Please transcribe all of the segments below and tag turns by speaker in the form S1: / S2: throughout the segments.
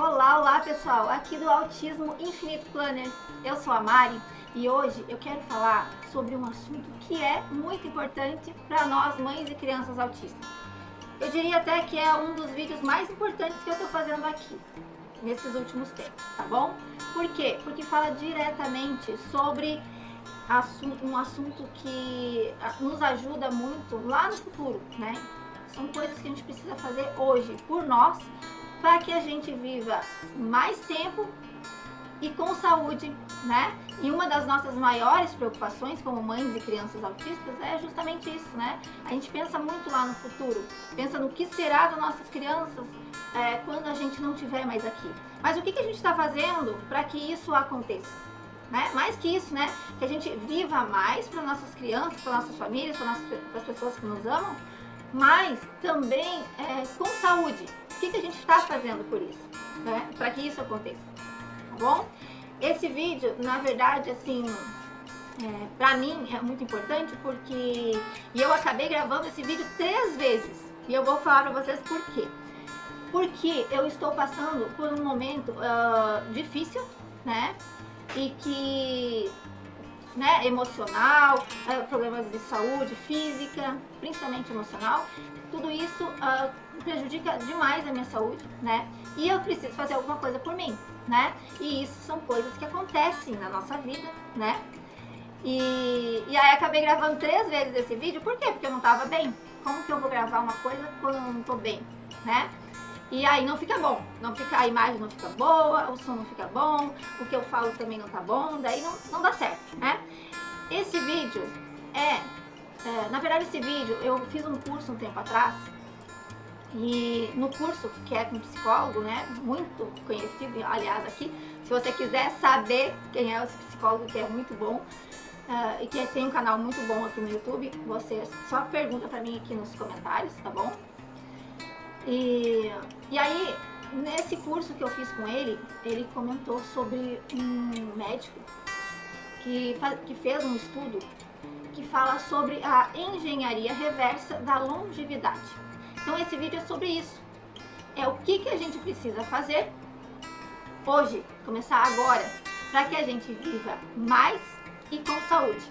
S1: Olá pessoal, aqui do Autismo Infinito Planner, eu sou a Mari e hoje eu quero falar sobre um assunto que é muito importante para nós mães e crianças autistas. Eu diria até que é um dos vídeos mais importantes que eu estou fazendo aqui, nesses últimos tempos, tá bom? Por quê? Porque fala diretamente sobre um assunto que nos ajuda muito lá no futuro, né? São coisas que a gente precisa fazer hoje por nós, para que a gente viva mais tempo e com saúde, né? E uma das nossas maiores preocupações como mães e crianças autistas é justamente isso, né? A gente pensa muito lá no futuro, pensa no que será das nossas crianças quando a gente não estiver mais aqui. Mas o que a gente está fazendo para que isso aconteça? Né? Mais que isso, né? Que a gente viva mais para nossas crianças, para nossas famílias, para as pessoas que nos amam, mas também com saúde. O que a gente está fazendo por isso, né? Para que isso aconteça, tá bom? Esse vídeo, na verdade, assim, para mim é muito importante porque eu acabei gravando esse vídeo 3 vezes e eu vou falar para vocês por quê. Porque eu estou passando por um momento difícil, né? E que emocional, problemas de saúde física, principalmente emocional, tudo isso prejudica demais a minha saúde, né? E eu preciso fazer alguma coisa por mim, né? E isso são coisas que acontecem na nossa vida, né? E aí acabei gravando 3 vezes esse vídeo, por quê? Porque eu não tava bem. Como que eu vou gravar uma coisa quando eu não tô bem, né? E aí não fica bom, a imagem não fica boa, o som não fica bom, o que eu falo também não tá bom, daí não dá certo, né? Esse vídeo na verdade esse vídeo eu fiz um curso um tempo atrás, e no curso, que é com psicólogo, né, muito conhecido, aliás aqui, se você quiser saber quem é esse psicólogo, que é muito bom, e que tem um canal muito bom aqui no YouTube, você só pergunta pra mim aqui nos comentários, tá bom? E aí, nesse curso que eu fiz com ele, ele comentou sobre um médico que fez um estudo que fala sobre a engenharia reversa da longevidade. Então esse vídeo é sobre isso. É o que a gente precisa fazer hoje, começar agora, para que a gente viva mais e com saúde.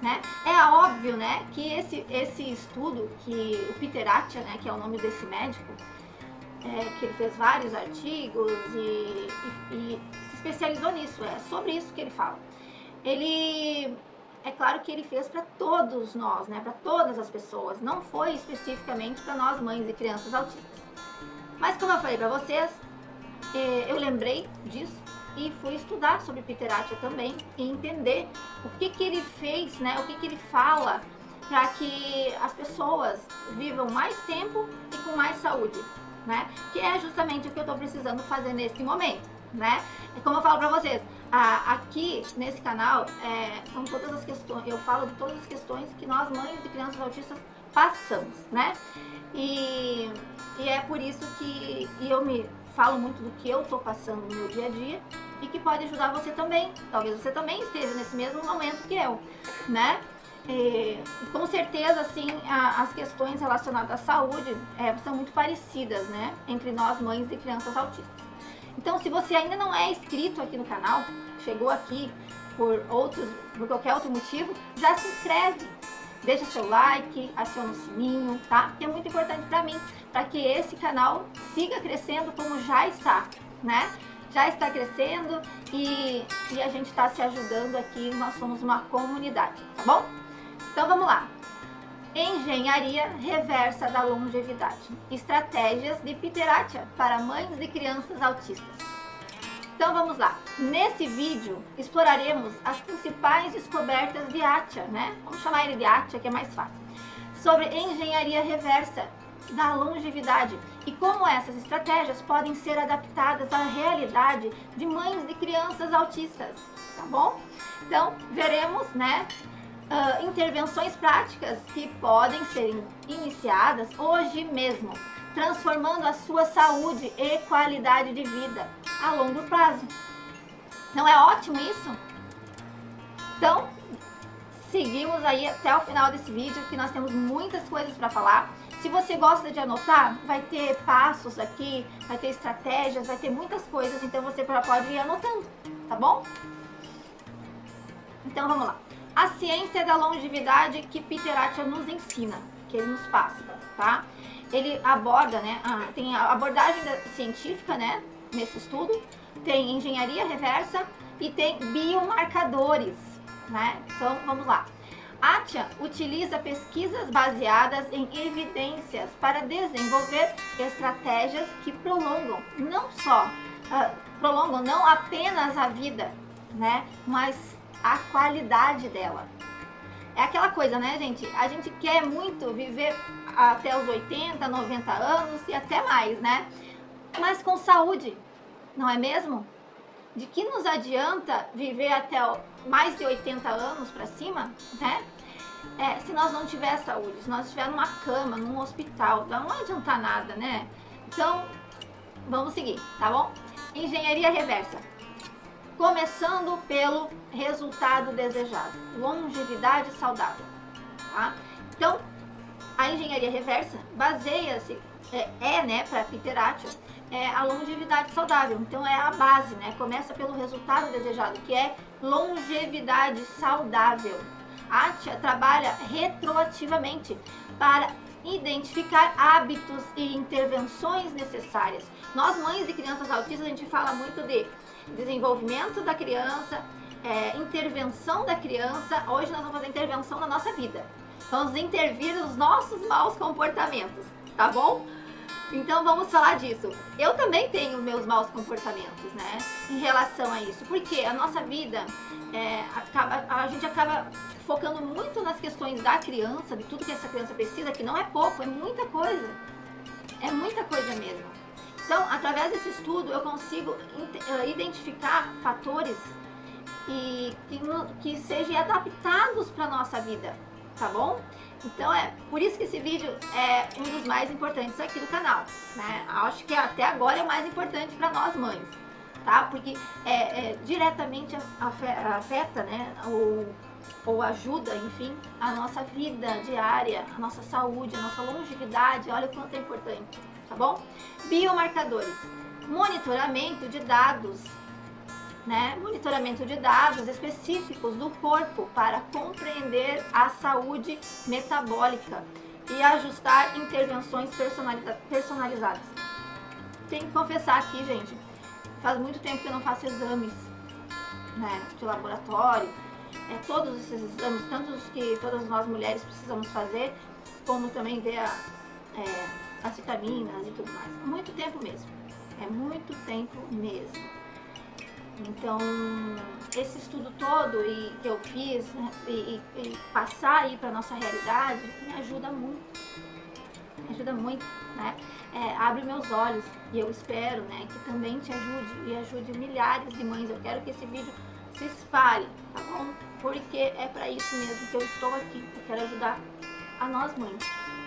S1: Né? É óbvio, né, que esse estudo, que o Peter Attia, né, que é o nome desse médico, que ele fez vários artigos e se especializou nisso, é sobre isso que ele fala. É claro que ele fez para todos nós, né, para todas as pessoas, não foi especificamente para nós mães e crianças autistas. Mas como eu falei para vocês, eu lembrei disso e fui estudar sobre Peter Attia também e entender o que ele fez, né, o que ele fala para que as pessoas vivam mais tempo e com mais saúde, né, que é justamente o que eu estou precisando fazer nesse momento, né. Como eu falo para vocês, aqui nesse canal são todas as questões, eu falo de todas as questões que nós mães e crianças autistas passamos, né, e é por isso que eu falo muito do que eu tô passando no meu dia a dia e que pode ajudar você também. Talvez você também esteja nesse mesmo momento que eu, né? Com certeza, assim, as questões relacionadas à saúde são muito parecidas, né? Entre nós, mães e crianças autistas. Então, se você ainda não é inscrito aqui no canal, chegou aqui por qualquer outro motivo, já se inscreve. Deixa seu like, aciona o sininho, tá? Que é muito importante pra mim, para que esse canal siga crescendo como já está, né? Já está crescendo e a gente está se ajudando aqui, nós somos uma comunidade, tá bom? Então vamos lá. Engenharia reversa da longevidade. Estratégias de Peter Attia para mães e crianças autistas. Então vamos lá. Nesse vídeo exploraremos as principais descobertas de Attia, né? Vamos chamar ele de Attia, que é mais fácil. Sobre engenharia reversa da longevidade e como essas estratégias podem ser adaptadas à realidade de mães de crianças autistas, tá bom? Então veremos, né, intervenções práticas que podem ser iniciadas hoje mesmo, transformando a sua saúde e qualidade de vida a longo prazo. Não é ótimo isso? Então, seguimos aí até o final desse vídeo, que nós temos muitas coisas para falar. Se você gosta de anotar, vai ter passos aqui, vai ter estratégias, vai ter muitas coisas, então você já pode ir anotando, tá bom? Então vamos lá. A ciência da longevidade que Peter Attia nos ensina, que ele nos passa, tá? Ele aborda, né, tem a abordagem científica, né, nesse estudo, tem engenharia reversa e tem biomarcadores, né? Então vamos lá. Attia utiliza pesquisas baseadas em evidências para desenvolver estratégias que prolongam não apenas a vida, né, mas a qualidade dela. É aquela coisa, né, gente? A gente quer muito viver até os 80, 90 anos e até mais, né? Mas com saúde, não é mesmo? De que nos adianta viver até mais de 80 anos para cima, né? Se nós não tiver saúde, se nós estiver numa cama, num hospital, não vai adiantar nada, né? Então, vamos seguir, tá bom? Engenharia reversa. Começando pelo resultado desejado, longevidade saudável, tá? Então, a engenharia reversa baseia-se, né, para Peter Attia, a longevidade saudável. Então, é a base, né? Começa pelo resultado desejado, que é longevidade saudável. Attia trabalha retroativamente para identificar hábitos e intervenções necessárias. Nós, mães e crianças autistas, a gente fala muito de desenvolvimento da criança, intervenção da criança. Hoje nós vamos fazer intervenção na nossa vida. Vamos intervir nos nossos maus comportamentos, tá bom? Então vamos falar disso. Eu também tenho meus maus comportamentos, né, em relação a isso, porque a nossa vida, a gente acaba focando muito nas questões da criança, de tudo que essa criança precisa, que não é pouco, é muita coisa mesmo. Então, através desse estudo, eu consigo identificar fatores que sejam adaptados para a nossa vida, tá bom? Então, por isso que esse vídeo é um dos mais importantes aqui do canal, né? Acho que até agora é o mais importante para nós mães, tá? Porque diretamente afeta, né, ou ajuda, enfim, a nossa vida diária, a nossa saúde, a nossa longevidade. Olha o quanto é importante, tá bom? Biomarcadores, monitoramento de dados, né? Monitoramento de dados específicos do corpo para compreender a saúde metabólica e ajustar intervenções personalizadas. Tenho que confessar aqui, gente, faz muito tempo que eu não faço exames, né, de laboratório. Todos esses exames, tanto os que todas nós mulheres precisamos fazer, como também ver as vitaminas e tudo mais. Muito tempo mesmo. É muito tempo mesmo. Então, esse estudo todo que eu fiz, né, e passar aí para nossa realidade, me ajuda muito. Me ajuda muito, né? Abre meus olhos, e eu espero, né, que também te ajude e ajude milhares de mães. Eu quero que esse vídeo se espalhe, tá bom? Porque é para isso mesmo que eu estou aqui. Eu quero ajudar a nós mães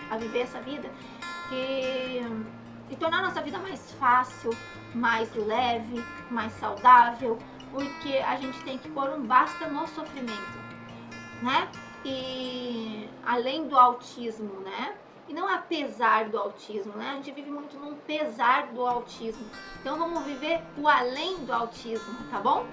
S1: a viver essa vida e tornar a nossa vida mais fácil, mais leve, mais saudável, porque a gente tem que pôr um basta no sofrimento, né? E além do autismo, né? E não apesar do autismo, né? A gente vive muito num pesar do autismo. Então vamos viver o além do autismo, tá bom?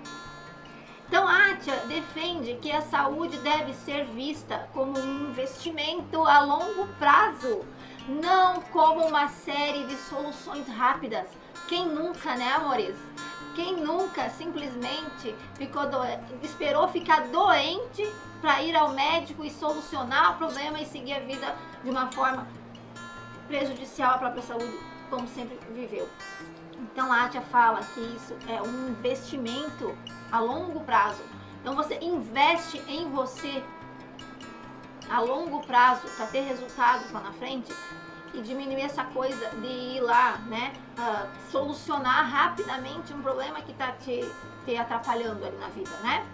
S1: Então, Attia defende que a saúde deve ser vista como um investimento a longo prazo, não como uma série de soluções rápidas. Quem nunca, né, amores? Quem nunca simplesmente esperou ficar doente para ir ao médico e solucionar o problema e seguir a vida de uma forma prejudicial à própria saúde, como sempre viveu? Então, a Attia fala que isso é um investimento a longo prazo. Então, você investe em você a longo prazo para ter resultados lá na frente e diminuir essa coisa de ir lá, né, solucionar rapidamente um problema que está te atrapalhando ali na vida, né?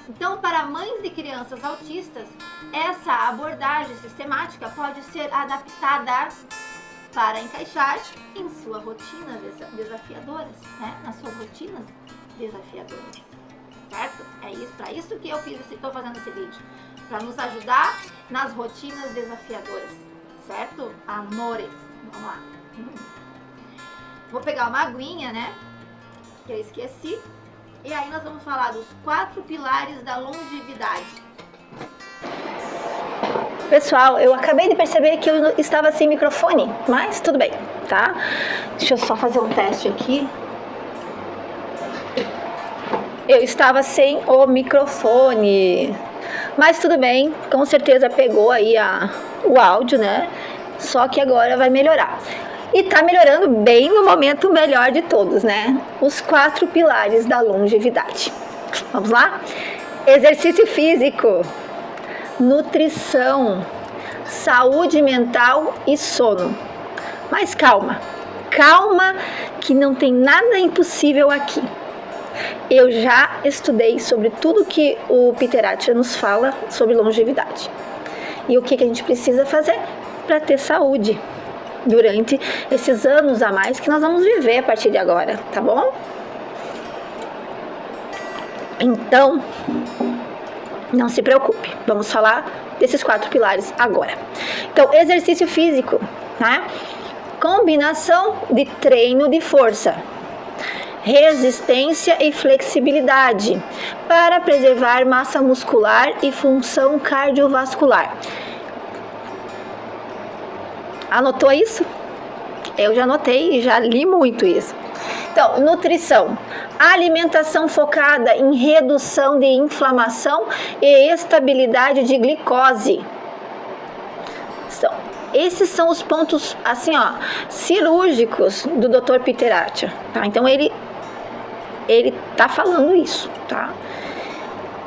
S1: Então, para mães de crianças autistas, essa abordagem sistemática pode ser adaptada para encaixar em sua rotina desafiadoras, né? Nas suas rotinas desafiadoras, certo? É isso, para isso que estou fazendo esse vídeo, para nos ajudar nas rotinas desafiadoras, certo? Amores, vamos lá. Vou pegar uma aguinha, né? Que eu esqueci. E aí nós vamos falar dos 4 pilares da longevidade. Pessoal, eu acabei de perceber que eu estava sem microfone, mas tudo bem, tá? Deixa eu só fazer um teste aqui. Eu estava sem o microfone, mas tudo bem, com certeza pegou aí o áudio, né? Só que agora vai melhorar. E tá melhorando bem no momento melhor de todos, né? Os 4 pilares da longevidade. Vamos lá? Exercício físico, nutrição, saúde mental e sono. Mas calma, calma que não tem nada impossível aqui. Eu já estudei sobre tudo que o Peter Attia nos fala sobre longevidade. E o que a gente precisa fazer para ter saúde durante esses anos a mais que nós vamos viver a partir de agora, tá bom? Então, não se preocupe, vamos falar desses 4 pilares agora. Então, exercício físico, né? Combinação de treino de força, resistência e flexibilidade para preservar massa muscular e função cardiovascular. Anotou isso? Eu já anotei e já li muito isso. Então, nutrição. Alimentação focada em redução de inflamação e estabilidade de glicose. Então, esses são os pontos, assim, ó, cirúrgicos do Dr. Peter Attia, tá? Então, ele tá falando isso, tá?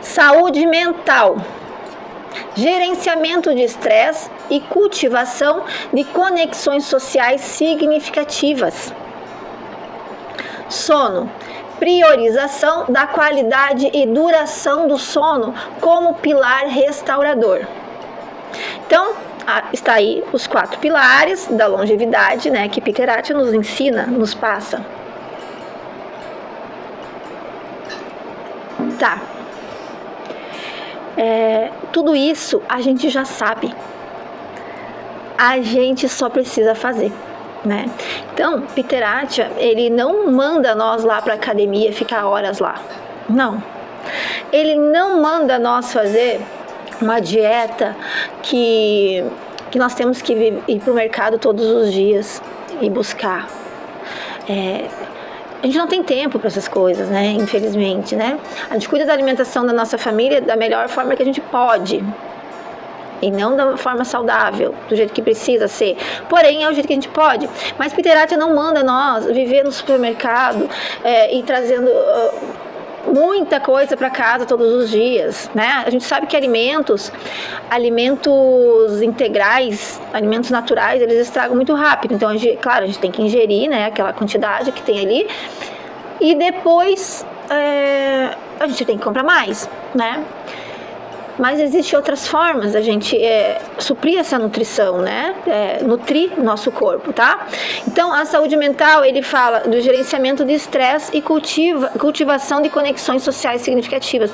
S1: Saúde mental. Gerenciamento de estresse e cultivação de conexões sociais significativas. Sono. Priorização da qualidade e duração do sono como pilar restaurador. Então, está aí os 4 pilares da longevidade, né, que Peter Attia nos ensina, nos passa. Tá. Tudo isso a gente já sabe. A gente só precisa fazer, né? Então, Peter Attia, ele não manda nós lá para a academia ficar horas lá. Não. Ele não manda nós fazer uma dieta que nós temos que ir para o mercado todos os dias e buscar. A gente não tem tempo para essas coisas, né? Infelizmente, né? A gente cuida da alimentação da nossa família da melhor forma que a gente pode. E não da forma saudável, do jeito que precisa ser. Porém, é o jeito que a gente pode. Mas Peter Attia não manda nós viver no supermercado e trazendo muita coisa para casa todos os dias, né? A gente sabe que alimentos integrais, alimentos naturais, eles estragam muito rápido. Então, claro, a gente tem que ingerir, né, aquela quantidade que tem ali. E depois a gente tem que comprar mais, né? Mas existem outras formas da gente suprir essa nutrição, né? Nutrir o nosso corpo, tá? Então, a saúde mental, ele fala do gerenciamento de estresse e cultivação de conexões sociais significativas.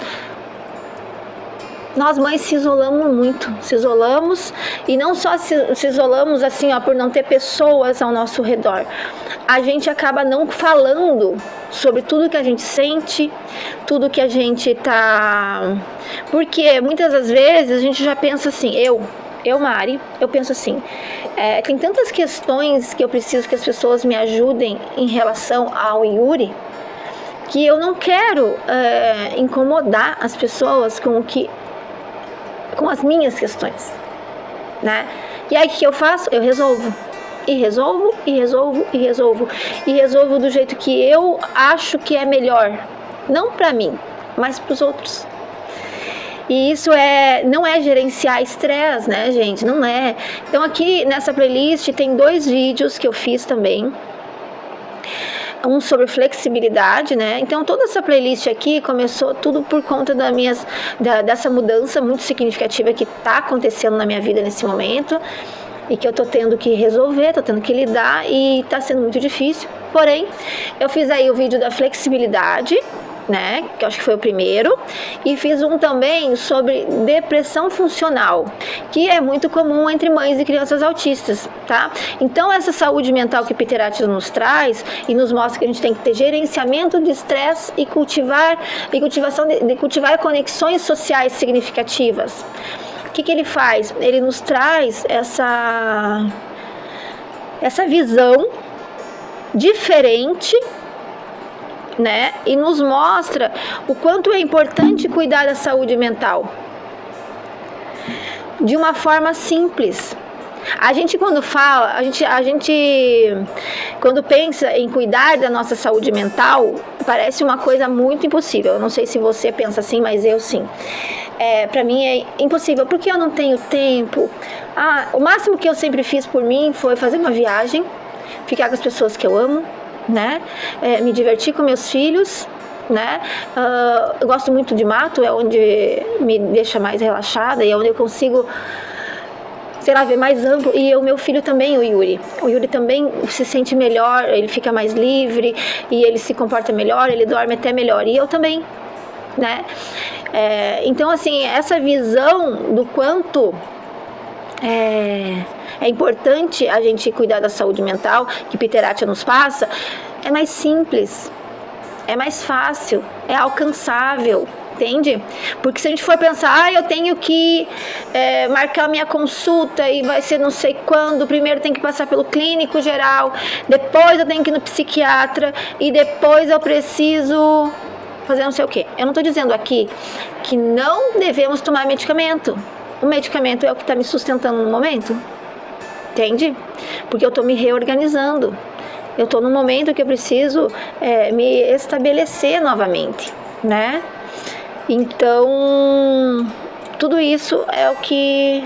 S1: Nós mães se isolamos muito, e não só se isolamos assim, ó, por não ter pessoas ao nosso redor. A gente acaba não falando sobre tudo que a gente sente, tudo que a gente tá... Porque muitas das vezes a gente já pensa assim, eu Mari, eu penso assim, tem tantas questões que eu preciso que as pessoas me ajudem em relação ao Yuri, que eu não quero incomodar as pessoas com as minhas questões, né? E aí o que eu faço? Eu resolvo. E resolvo do jeito que eu acho que é melhor. Não pra mim, mas pros outros. E isso não é gerenciar estresse, né, gente? Não é. Então aqui nessa playlist tem 2 vídeos que eu fiz também. Um sobre flexibilidade, né? Então toda essa playlist aqui começou tudo por conta dessa mudança muito significativa que está acontecendo na minha vida nesse momento e que eu tô tendo que resolver, tô tendo que lidar e tá sendo muito difícil. Porém, eu fiz aí o vídeo da flexibilidade, né, que eu acho que foi o primeiro, e fiz um também sobre depressão funcional, que é muito comum entre mães e crianças autistas, tá? Então essa saúde mental que Peter Attia nos traz e nos mostra que a gente tem que ter gerenciamento de estresse e cultivar conexões sociais significativas. O que ele faz? Ele nos traz essa visão diferente, né? E nos mostra o quanto é importante cuidar da saúde mental de uma forma simples. A gente quando fala, a gente quando pensa em cuidar da nossa saúde mental, parece uma coisa muito impossível. Eu não sei se você pensa assim, mas eu sim. Pra mim é impossível, porque eu não tenho tempo. O máximo que eu sempre fiz por mim foi fazer uma viagem, ficar com as pessoas que eu amo, né? Me divertir com meus filhos, né? Eu gosto muito de mato, é onde me deixa mais relaxada e é onde eu consigo, sei lá, ver mais amplo. E o meu filho também, o Yuri também se sente melhor, ele fica mais livre e ele se comporta melhor, ele dorme até melhor, e eu também, né? Então assim, essa visão do quanto é importante a gente cuidar da saúde mental que Peter Attia nos passa, é mais simples, é mais fácil, é alcançável, entende? Porque se a gente for pensar, eu tenho que marcar minha consulta e vai ser não sei quando, primeiro tem que passar pelo clínico geral, depois eu tenho que ir no psiquiatra e depois eu preciso fazer não sei o quê. Eu não estou dizendo aqui que não devemos tomar medicamento. O medicamento é o que está me sustentando no momento, entende? Porque eu estou me reorganizando. Eu estou num momento que eu preciso me estabelecer novamente, né? Então, tudo isso é o que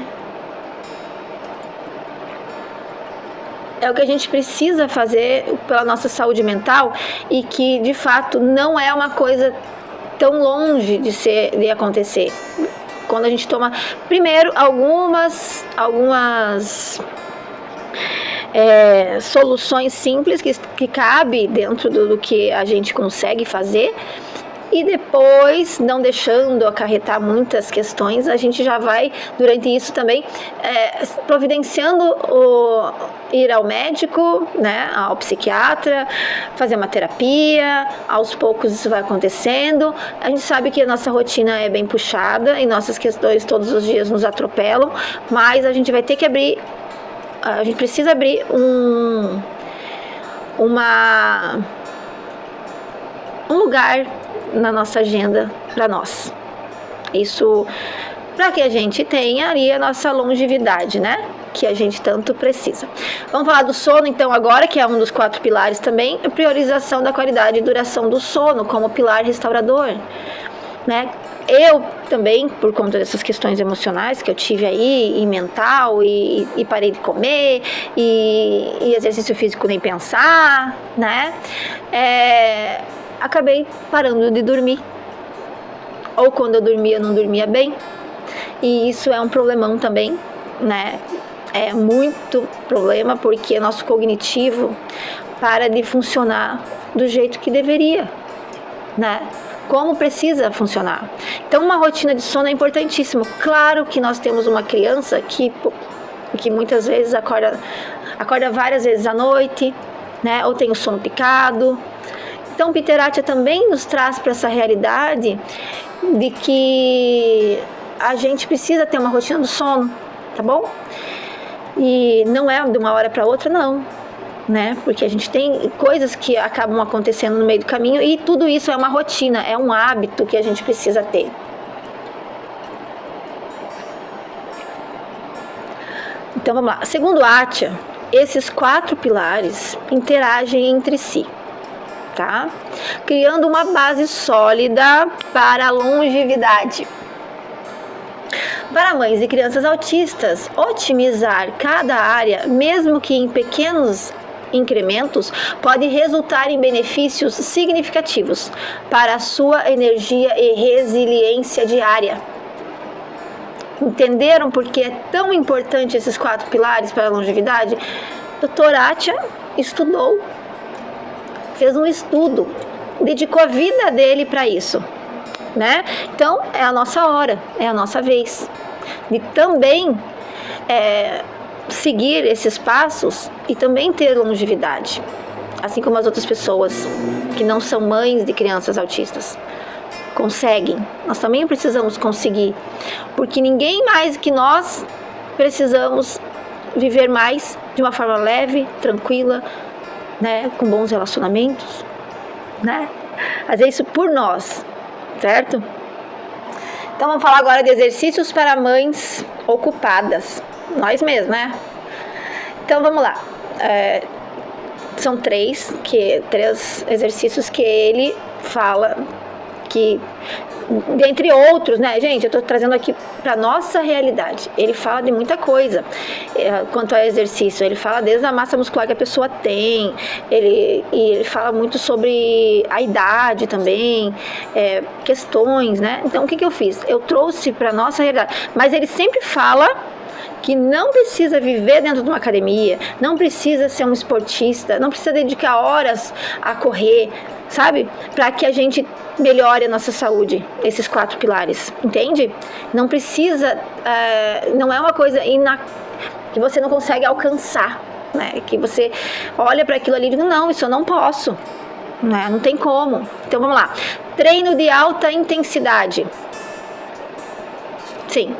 S1: a gente precisa fazer pela nossa saúde mental e que, de fato, não é uma coisa tão longe de acontecer. Quando a gente toma, primeiro, algumas soluções simples que cabe dentro do que a gente consegue fazer, e depois, não deixando acarretar muitas questões, a gente já vai, durante isso também, providenciando ir ao médico, né, ao psiquiatra, fazer uma terapia. Aos poucos isso vai acontecendo. A gente sabe que a nossa rotina é bem puxada e nossas questões todos os dias nos atropelam, mas a gente vai ter que abrir, a gente precisa abrir um lugar na nossa agenda para nós. Isso para que a gente tenha ali a nossa longevidade, né? Que a gente tanto precisa. Vamos falar do sono então agora, que é um dos 4 pilares também, a priorização da qualidade e duração do sono como pilar restaurador, né? Eu também, por conta dessas questões emocionais que eu tive aí, e mental, e parei de comer, e exercício físico nem pensar, né? Acabei parando de dormir, ou quando eu dormia, não dormia bem, e isso é um problemão também, né? É muito problema, porque nosso cognitivo para de funcionar do jeito que deveria, né? Como precisa funcionar. Então, uma rotina de sono é importantíssimo. Claro que nós temos uma criança que muitas vezes acorda várias vezes à noite, né? Ou tem o sono picado. Então, Peter Attia também nos traz para essa realidade de que a gente precisa ter uma rotina do sono, tá bom? E não é de uma hora para outra, não, né? Porque a gente tem coisas que acabam acontecendo no meio do caminho e tudo isso é uma rotina, é um hábito que a gente precisa ter. Então, vamos lá. Segundo Attia, esses 4 pilares interagem entre si, tá? Criando uma base sólida para a longevidade. Para mães e crianças autistas, otimizar cada área, mesmo que em pequenos incrementos, pode resultar em benefícios significativos para a sua energia e resiliência diária. Entenderam por que é tão importante esses 4 pilares para a longevidade? Dr. Attia estudou, fez um estudo, dedicou a vida dele para isso, né? Então, é a nossa hora, é a nossa vez de também seguir esses passos e também ter longevidade, assim como as outras pessoas que não são mães de crianças autistas conseguem. Nós também precisamos conseguir, porque ninguém mais que nós precisamos viver mais de uma forma leve, tranquila, né, com bons relacionamentos, né? Fazer isso por nós, certo? Então vamos falar agora de exercícios para mães ocupadas, nós mesmos, né? Então vamos lá. São três exercícios que ele fala que, dentre outros, né, gente, eu tô trazendo aqui para nossa realidade. Ele fala de muita coisa quanto a exercício. Ele fala desde a massa muscular que a pessoa tem, ele fala muito sobre a idade também, questões, né? Então, o que eu fiz? Eu trouxe para nossa realidade, mas ele sempre fala que não precisa viver dentro de uma academia, não precisa ser um esportista, não precisa dedicar horas a correr, sabe? Para que a gente melhore a nossa saúde, esses 4 pilares, entende? Não precisa, não é uma coisa que você não consegue alcançar, né? Que você olha para aquilo ali e diz, não, isso eu não posso, né? Não tem como. Então vamos lá, treino de alta intensidade. Sim.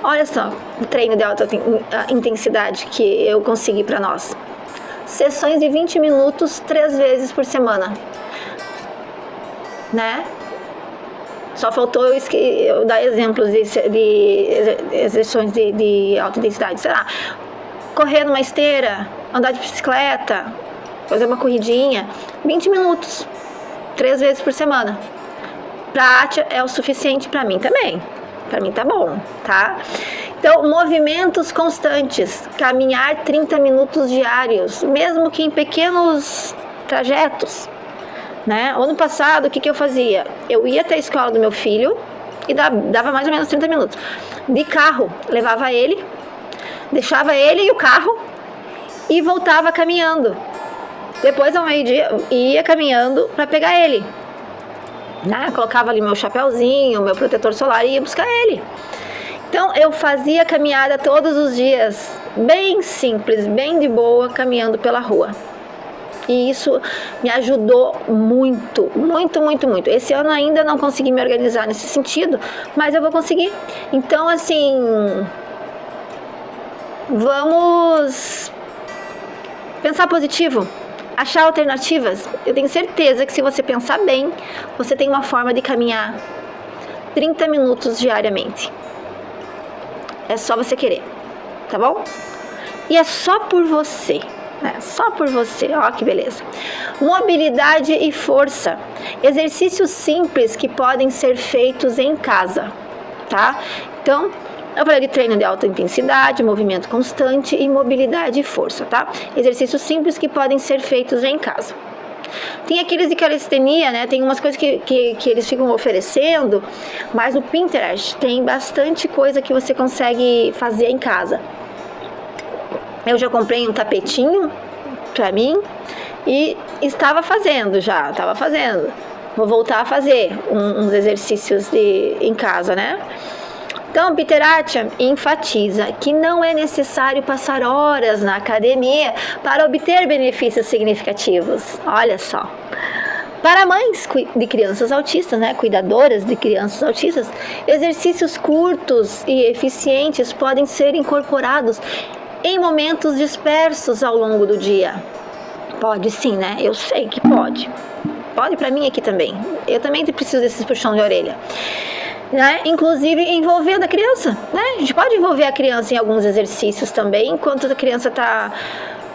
S1: Olha só, o treino de alta intensidade que eu consegui para nós. Sessões de 20 minutos 3 vezes por semana, né? Só faltou eu dar exemplos de exerções de alta intensidade, sei lá, correr numa esteira, andar de bicicleta, fazer uma corridinha, 20 minutos, 3 vezes por semana. Pra Atia é o suficiente, pra mim também. Pra mim tá bom, tá? Então, movimentos constantes, caminhar 30 minutos diários, mesmo que em pequenos trajetos, né? Ano passado, o que eu fazia? Eu ia até a escola do meu filho e dava mais ou menos 30 minutos. De carro, levava ele, deixava ele e o carro e voltava caminhando. Depois, ao meio-dia, ia caminhando para pegar ele. Né? Colocava ali meu chapéuzinho, meu protetor solar e ia buscar ele. Então eu fazia caminhada todos os dias, bem simples, bem de boa, caminhando pela rua. E isso me ajudou muito, muito, muito, muito. Esse ano ainda não consegui me organizar nesse sentido, mas eu vou conseguir. Então, assim, vamos pensar positivo. Achar alternativas. Eu tenho certeza que se você pensar bem, você tem uma forma de caminhar 30 minutos diariamente. É só você querer, tá bom? E é só por você, né? Só por você, ó que beleza. Mobilidade e força. Exercícios simples que podem ser feitos em casa, tá? Então, eu falei de treino de alta intensidade, movimento constante e mobilidade e força, tá? Exercícios simples que podem ser feitos em casa. Tem aqueles de calistenia, né? Tem umas coisas que eles ficam oferecendo, mas no Pinterest tem bastante coisa que você consegue fazer em casa. Eu já comprei um tapetinho pra mim e estava fazendo. Vou voltar a fazer uns exercícios em casa, né? Então, Peter Attia enfatiza que não é necessário passar horas na academia para obter benefícios significativos. Olha só. Para mães de crianças autistas, né, cuidadoras de crianças autistas, exercícios curtos e eficientes podem ser incorporados em momentos dispersos ao longo do dia. Pode sim, né? Eu sei que pode. Pode para mim aqui também. Eu também preciso desses puxão de orelha. Né? Inclusive envolvendo a criança, né? A gente pode envolver a criança em alguns exercícios também, enquanto a criança tá,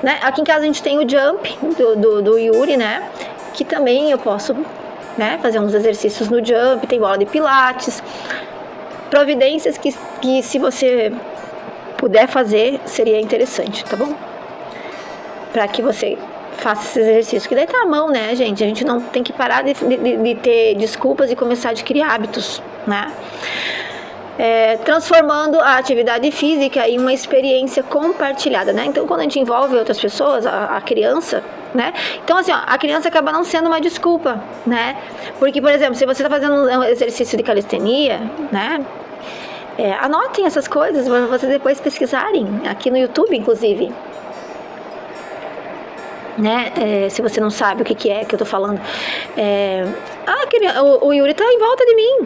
S1: né? Aqui em casa a gente tem o jump do Yuri, né? Que também eu posso, né, fazer uns exercícios no jump, tem bola de pilates, providências que se você puder fazer, seria interessante, tá bom? Para que você faça esses exercícios, que daí tá à mão, né, gente? A gente não tem que parar de ter desculpas e começar a adquirir hábitos, né? Transformando a atividade física em uma experiência compartilhada, né? Então, quando a gente envolve outras pessoas, a criança, né? Então, assim, ó, a criança acaba não sendo uma desculpa, né? Porque, por exemplo, se você está fazendo um exercício de calistenia, né? Anotem essas coisas para vocês depois pesquisarem, aqui no YouTube, inclusive. Né? Se você não sabe o que é que eu tô falando. O Yuri tá em volta de mim,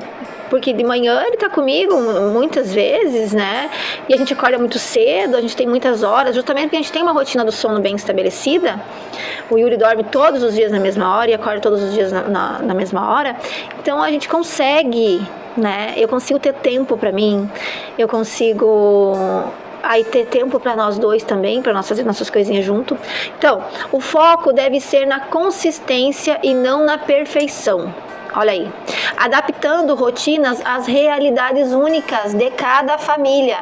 S1: porque de manhã ele tá comigo muitas vezes, né? E a gente acorda muito cedo, a gente tem muitas horas, justamente porque a gente tem uma rotina do sono bem estabelecida. O Yuri dorme todos os dias na mesma hora e acorda todos os dias na mesma hora. Então a gente consegue, né? Eu consigo ter tempo para mim, eu consigo aí ter tempo para nós dois também, para nós fazer nossas coisinhas junto. Então, o foco deve ser na consistência e não na perfeição. Olha aí, adaptando rotinas às realidades únicas de cada família,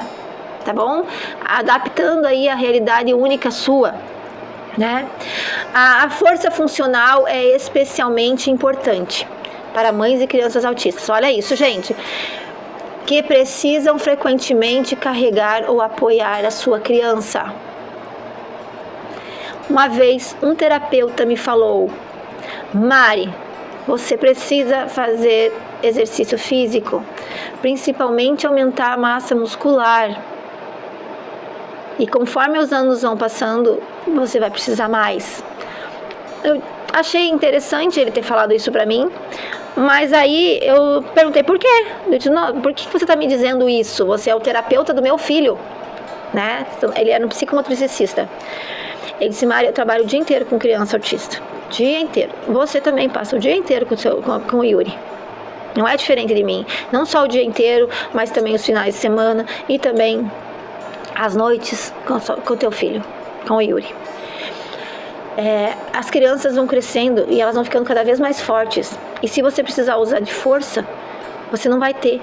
S1: tá bom? Adaptando aí a realidade única sua, né? A força funcional é especialmente importante para mães e crianças autistas. Olha isso, gente, que precisam frequentemente carregar ou apoiar a sua criança. Uma vez um terapeuta me falou: Mari, você precisa fazer exercício físico, principalmente aumentar a massa muscular. E conforme os anos vão passando, você vai precisar mais. Eu achei interessante ele ter falado isso pra mim, mas aí eu perguntei por quê? Eu disse, não, por que você está me dizendo isso? Você é o terapeuta do meu filho, né? Ele era um psicomotricista. Ele disse, Mari, eu trabalho o dia inteiro com criança autista. Dia inteiro. Você também passa o dia inteiro com o Yuri. Não é diferente de mim. Não só o dia inteiro, mas também os finais de semana e também as noites com o teu filho, com o Yuri. As crianças vão crescendo e elas vão ficando cada vez mais fortes. E se você precisar usar de força, você não vai ter.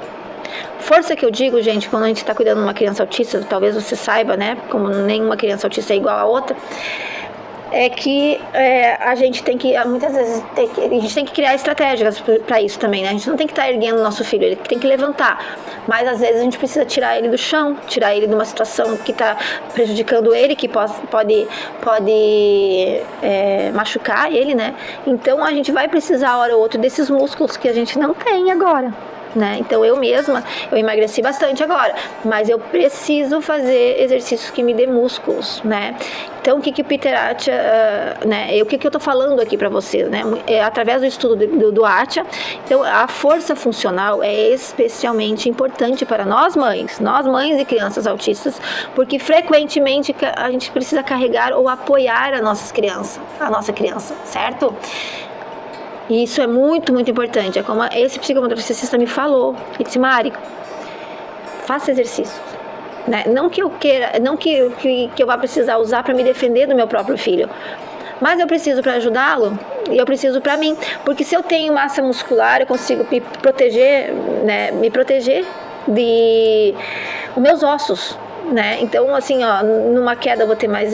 S1: Força que eu digo, gente, quando a gente está cuidando de uma criança autista, talvez você saiba, né? Como nenhuma criança autista é igual a outra, é que a gente tem que, muitas vezes, a gente tem que criar estratégias para isso também, né? A gente não tem que estar erguendo o nosso filho, ele tem que levantar. Mas às vezes a gente precisa tirar ele do chão, tirar ele de uma situação que está prejudicando ele, que pode machucar ele, né? Então a gente vai precisar, hora ou outra, desses músculos que a gente não tem agora. Né? Então eu mesma, eu emagreci bastante agora, mas eu preciso fazer exercícios que me dê músculos, né? Então o que o Peter Attia, o que eu tô falando aqui para vocês, né? Através do estudo do Attia, então a força funcional é especialmente importante para nós mães e crianças autistas, porque frequentemente a gente precisa carregar ou apoiar a nossa criança, certo? E isso é muito, muito importante. É como esse psicomotricista me falou. Ele disse, Mari, faça exercício. Né? Não que eu queira, não que eu vá precisar usar para me defender do meu próprio filho. Mas eu preciso para ajudá-lo e eu preciso para mim. Porque se eu tenho massa muscular, eu consigo me proteger, né? Me proteger de os meus ossos. Né? Então, assim, ó, numa queda eu vou ter mais,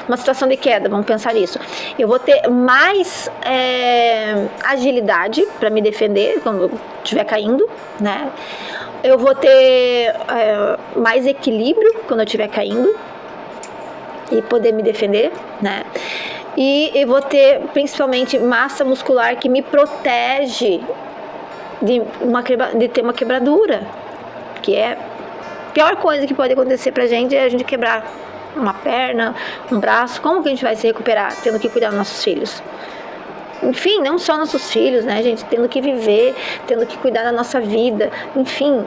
S1: numa situação de queda, vamos pensar nisso, eu vou ter mais agilidade para me defender quando eu estiver caindo, né? Eu vou ter mais equilíbrio quando eu estiver caindo e poder me defender, né? E eu vou ter principalmente massa muscular que me protege de ter uma quebradura, que é a pior coisa que pode acontecer pra gente é a gente quebrar uma perna, um braço. Como que a gente vai se recuperar tendo que cuidar dos nossos filhos? Enfim, não só nossos filhos, né, gente? Tendo que viver, tendo que cuidar da nossa vida. Enfim,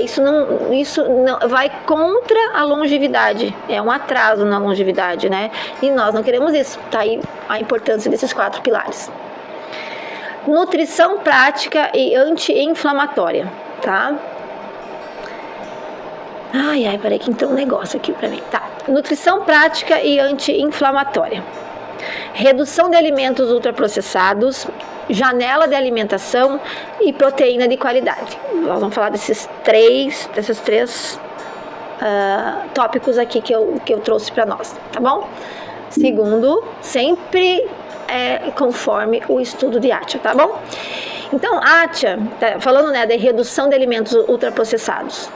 S1: isso não vai contra a longevidade. É um atraso na longevidade, né? E nós não queremos isso. Tá aí a importância desses 4 pilares. Nutrição prática e anti-inflamatória, tá? Peraí que entrou um negócio aqui pra mim. Tá. Nutrição prática e anti-inflamatória. Redução de alimentos ultraprocessados, janela de alimentação e proteína de qualidade. Nós vamos falar desses três tópicos aqui que eu trouxe para nós, tá bom? Segundo, sempre conforme o estudo de Attia, tá bom? Então, Attia, falando, né, da redução de alimentos ultraprocessados.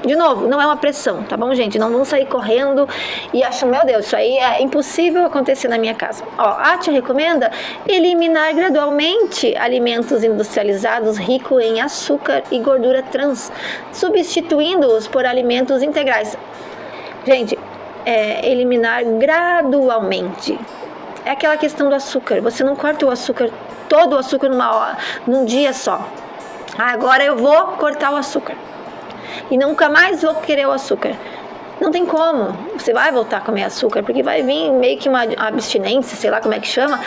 S1: De novo, não é uma pressão, tá bom, gente? Não vão sair correndo e achando, meu Deus, isso aí é impossível acontecer na minha casa. Ó, a tia recomenda eliminar gradualmente alimentos industrializados ricos em açúcar e gordura trans, substituindo-os por alimentos integrais. Gente, eliminar gradualmente. É aquela questão do açúcar. Você não corta o açúcar, todo o açúcar num dia só. Agora eu vou cortar o açúcar. E nunca mais vou querer o açúcar. Não tem como. Você vai voltar a comer açúcar, porque vai vir meio que uma abstinência, sei lá como é que chama,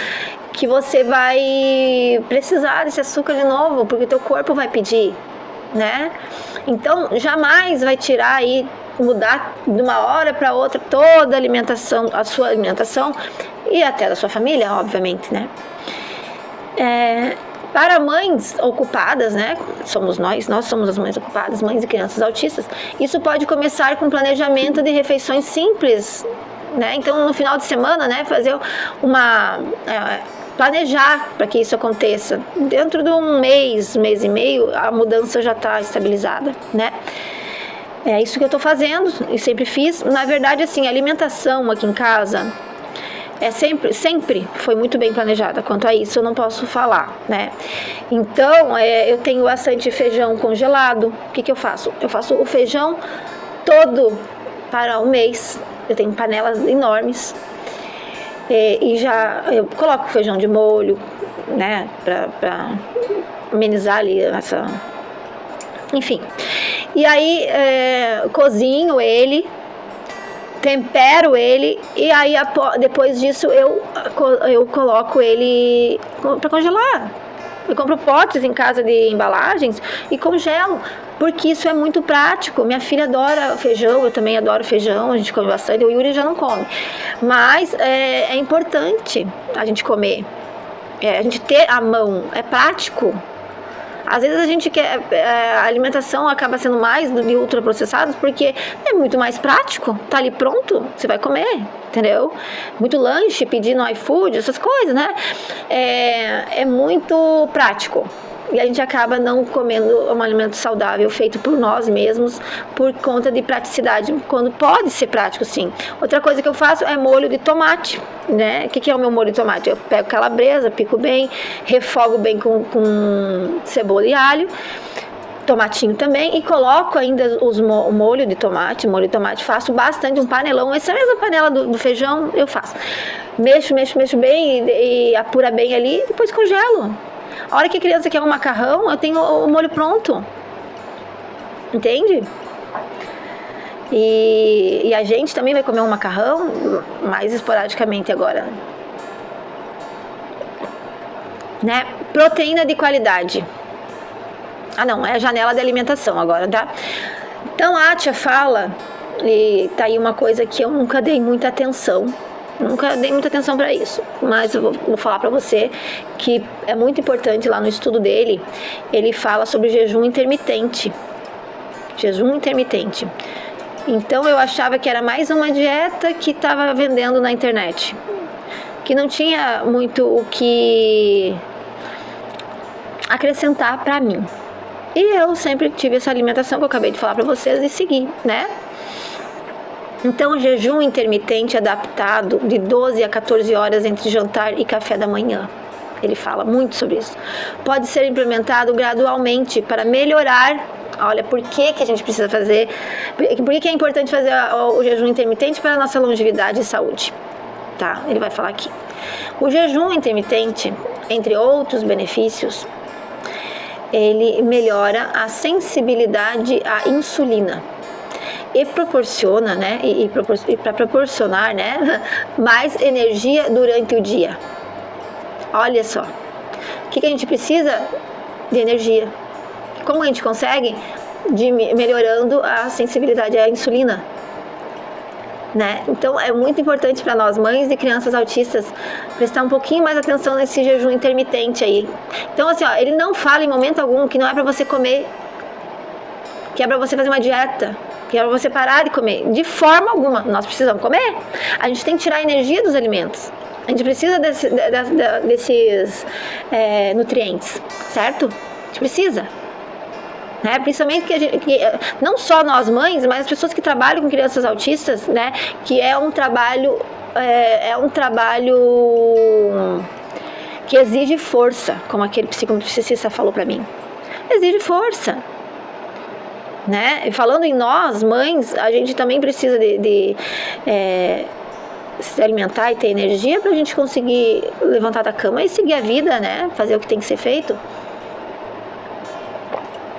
S1: que você vai precisar desse açúcar de novo, porque o teu corpo vai pedir, né? Então, jamais vai tirar aí, mudar de uma hora para outra toda a alimentação, a sua alimentação e até da sua família, obviamente, né? Para mães ocupadas, né? Nós somos as mães ocupadas, mães e crianças autistas. Isso pode começar com planejamento de refeições simples, né? Então, no final de semana, né? Fazer planejar para que isso aconteça. Dentro de um mês e meio, a mudança já está estabilizada, né? É isso que eu estou fazendo e sempre fiz. Na verdade, assim, a alimentação aqui em casa sempre foi muito bem planejada. Quanto a isso, eu não posso falar, né? Então, eu tenho bastante feijão congelado. O que eu faço? Eu faço o feijão todo para um mês. Eu tenho panelas enormes. E já eu coloco o feijão de molho, né? Para amenizar ali essa... Enfim. E aí, cozinho ele, tempero ele e aí depois disso eu coloco ele para congelar. Eu compro potes em casa de embalagens e congelo, porque isso é muito prático. Minha filha adora feijão, eu também adoro feijão, a gente come bastante, o Yuri já não come. Mas é importante a gente comer, a gente ter à mão, é prático. Às vezes a gente quer, a alimentação acaba sendo mais de ultraprocessados porque é muito mais prático, tá ali pronto, você vai comer, entendeu? Muito lanche, pedir no iFood, essas coisas, né? É muito prático. E a gente acaba não comendo um alimento saudável feito por nós mesmos por conta de praticidade, quando pode ser prático, sim. Outra coisa que eu faço é molho de tomate, né? O que é o meu molho de tomate? Eu pego calabresa, pico bem, refogo bem com cebola e alho, tomatinho também, e coloco ainda o molho de tomate, faço bastante, um panelão, essa mesma panela do feijão eu faço. Mexo bem e apura bem ali, depois congelo. A hora que a criança quer um macarrão, eu tenho o molho pronto. Entende? E a gente também vai comer um macarrão mais esporadicamente agora. Né? Proteína de qualidade. Ah, não, é a janela de alimentação agora, tá? Então a Atia fala, e tá aí uma coisa que eu nunca dei muita atenção. Nunca dei muita atenção para isso, mas eu vou falar para você que é muito importante lá no estudo dele, ele fala sobre jejum intermitente. Jejum intermitente. Então eu achava que era mais uma dieta que estava vendendo na internet, que não tinha muito o que acrescentar para mim. E eu sempre tive essa alimentação que eu acabei de falar para vocês e segui, né? Então, o jejum intermitente adaptado de 12 a 14 horas entre jantar e café da manhã. Ele fala muito sobre isso. Pode ser implementado gradualmente para melhorar. Olha, por que a gente precisa fazer? Por que é importante fazer o jejum intermitente para a nossa longevidade e saúde? Tá? Ele vai falar aqui. O jejum intermitente, entre outros benefícios, ele melhora a sensibilidade à insulina. E proporciona, né, para proporcionar, né, mais energia durante o dia. Olha só, o que a gente precisa? De energia. Como a gente consegue? Melhorando a sensibilidade à insulina, né? Então é muito importante para nós, mães e crianças autistas, prestar um pouquinho mais atenção nesse jejum intermitente aí. Então assim, ó, ele não fala em momento algum que não é para você comer, que é para você fazer uma dieta, que é para você parar de comer. De forma alguma, nós precisamos comer. A gente tem que tirar a energia dos alimentos. A gente precisa desses nutrientes, certo? A gente precisa. né? Principalmente não só nós mães, mas as pessoas que trabalham com crianças autistas, né? Que é um trabalho que exige força, como aquele psicopsicista falou para mim. Exige força, né? E falando em nós, mães, a gente também precisa de se alimentar e ter energia pra gente conseguir levantar da cama e seguir a vida, né? Fazer o que tem que ser feito.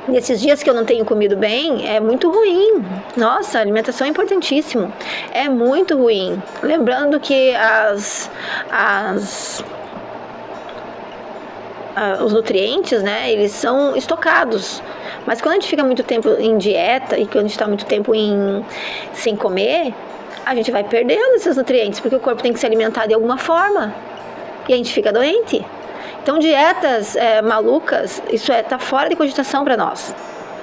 S1: Nesses dias que eu não tenho comido bem, é muito ruim. Nossa, a alimentação é importantíssimo. É muito ruim. Lembrando que os nutrientes, né, eles são estocados. Mas quando a gente fica muito tempo em dieta e quando a gente está muito tempo sem comer, a gente vai perdendo esses nutrientes, porque o corpo tem que se alimentar de alguma forma. E a gente fica doente. Então, dietas malucas, isso tá fora de cogitação para nós.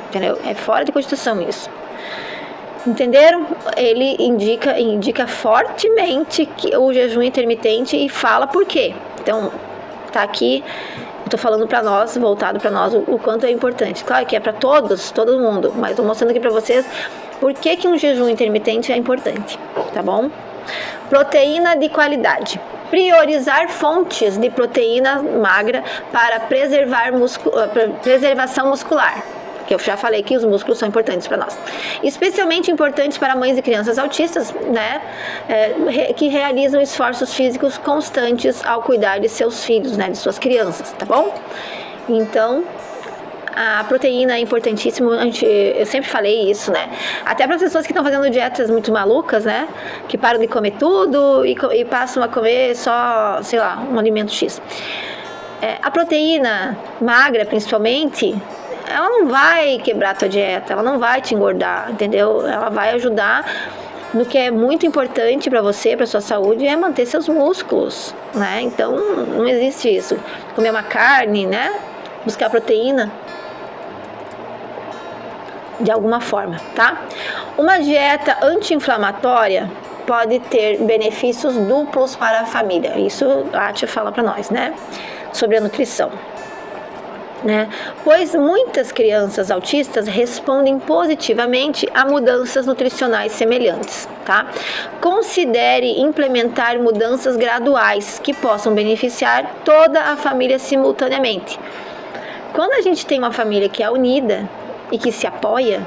S1: Entendeu? É fora de cogitação isso. Entenderam? Ele indica fortemente que o jejum intermitente e fala por quê. Então, tá aqui, eu tô falando para nós, voltado para nós, o quanto é importante. Claro que é para todo mundo, mas tô mostrando aqui para vocês por que um jejum intermitente é importante, tá bom? Proteína de qualidade. Priorizar fontes de proteína magra para preservação muscular. Que eu já falei que os músculos são importantes para nós. Especialmente importantes para mães e crianças autistas, né? Que realizam esforços físicos constantes ao cuidar de seus filhos, né? De suas crianças, tá bom? Então, a proteína é importantíssimo, eu sempre falei isso, né? Até para as pessoas que estão fazendo dietas muito malucas, né? Que param de comer tudo e passam a comer só, sei lá, um alimento X. A proteína magra, principalmente, ela não vai quebrar a tua dieta, ela não vai te engordar, entendeu? Ela vai ajudar no que é muito importante para você, para sua saúde, é manter seus músculos, né? Então, não existe isso. Comer uma carne, né? Buscar proteína de alguma forma, tá? Uma dieta anti-inflamatória pode ter benefícios duplos para a família. Isso a Tia fala para nós, né? Sobre a nutrição, né? Pois muitas crianças autistas respondem positivamente a mudanças nutricionais semelhantes, tá? Considere implementar mudanças graduais que possam beneficiar toda a família simultaneamente. Quando a gente tem uma família que é unida e que se apoia,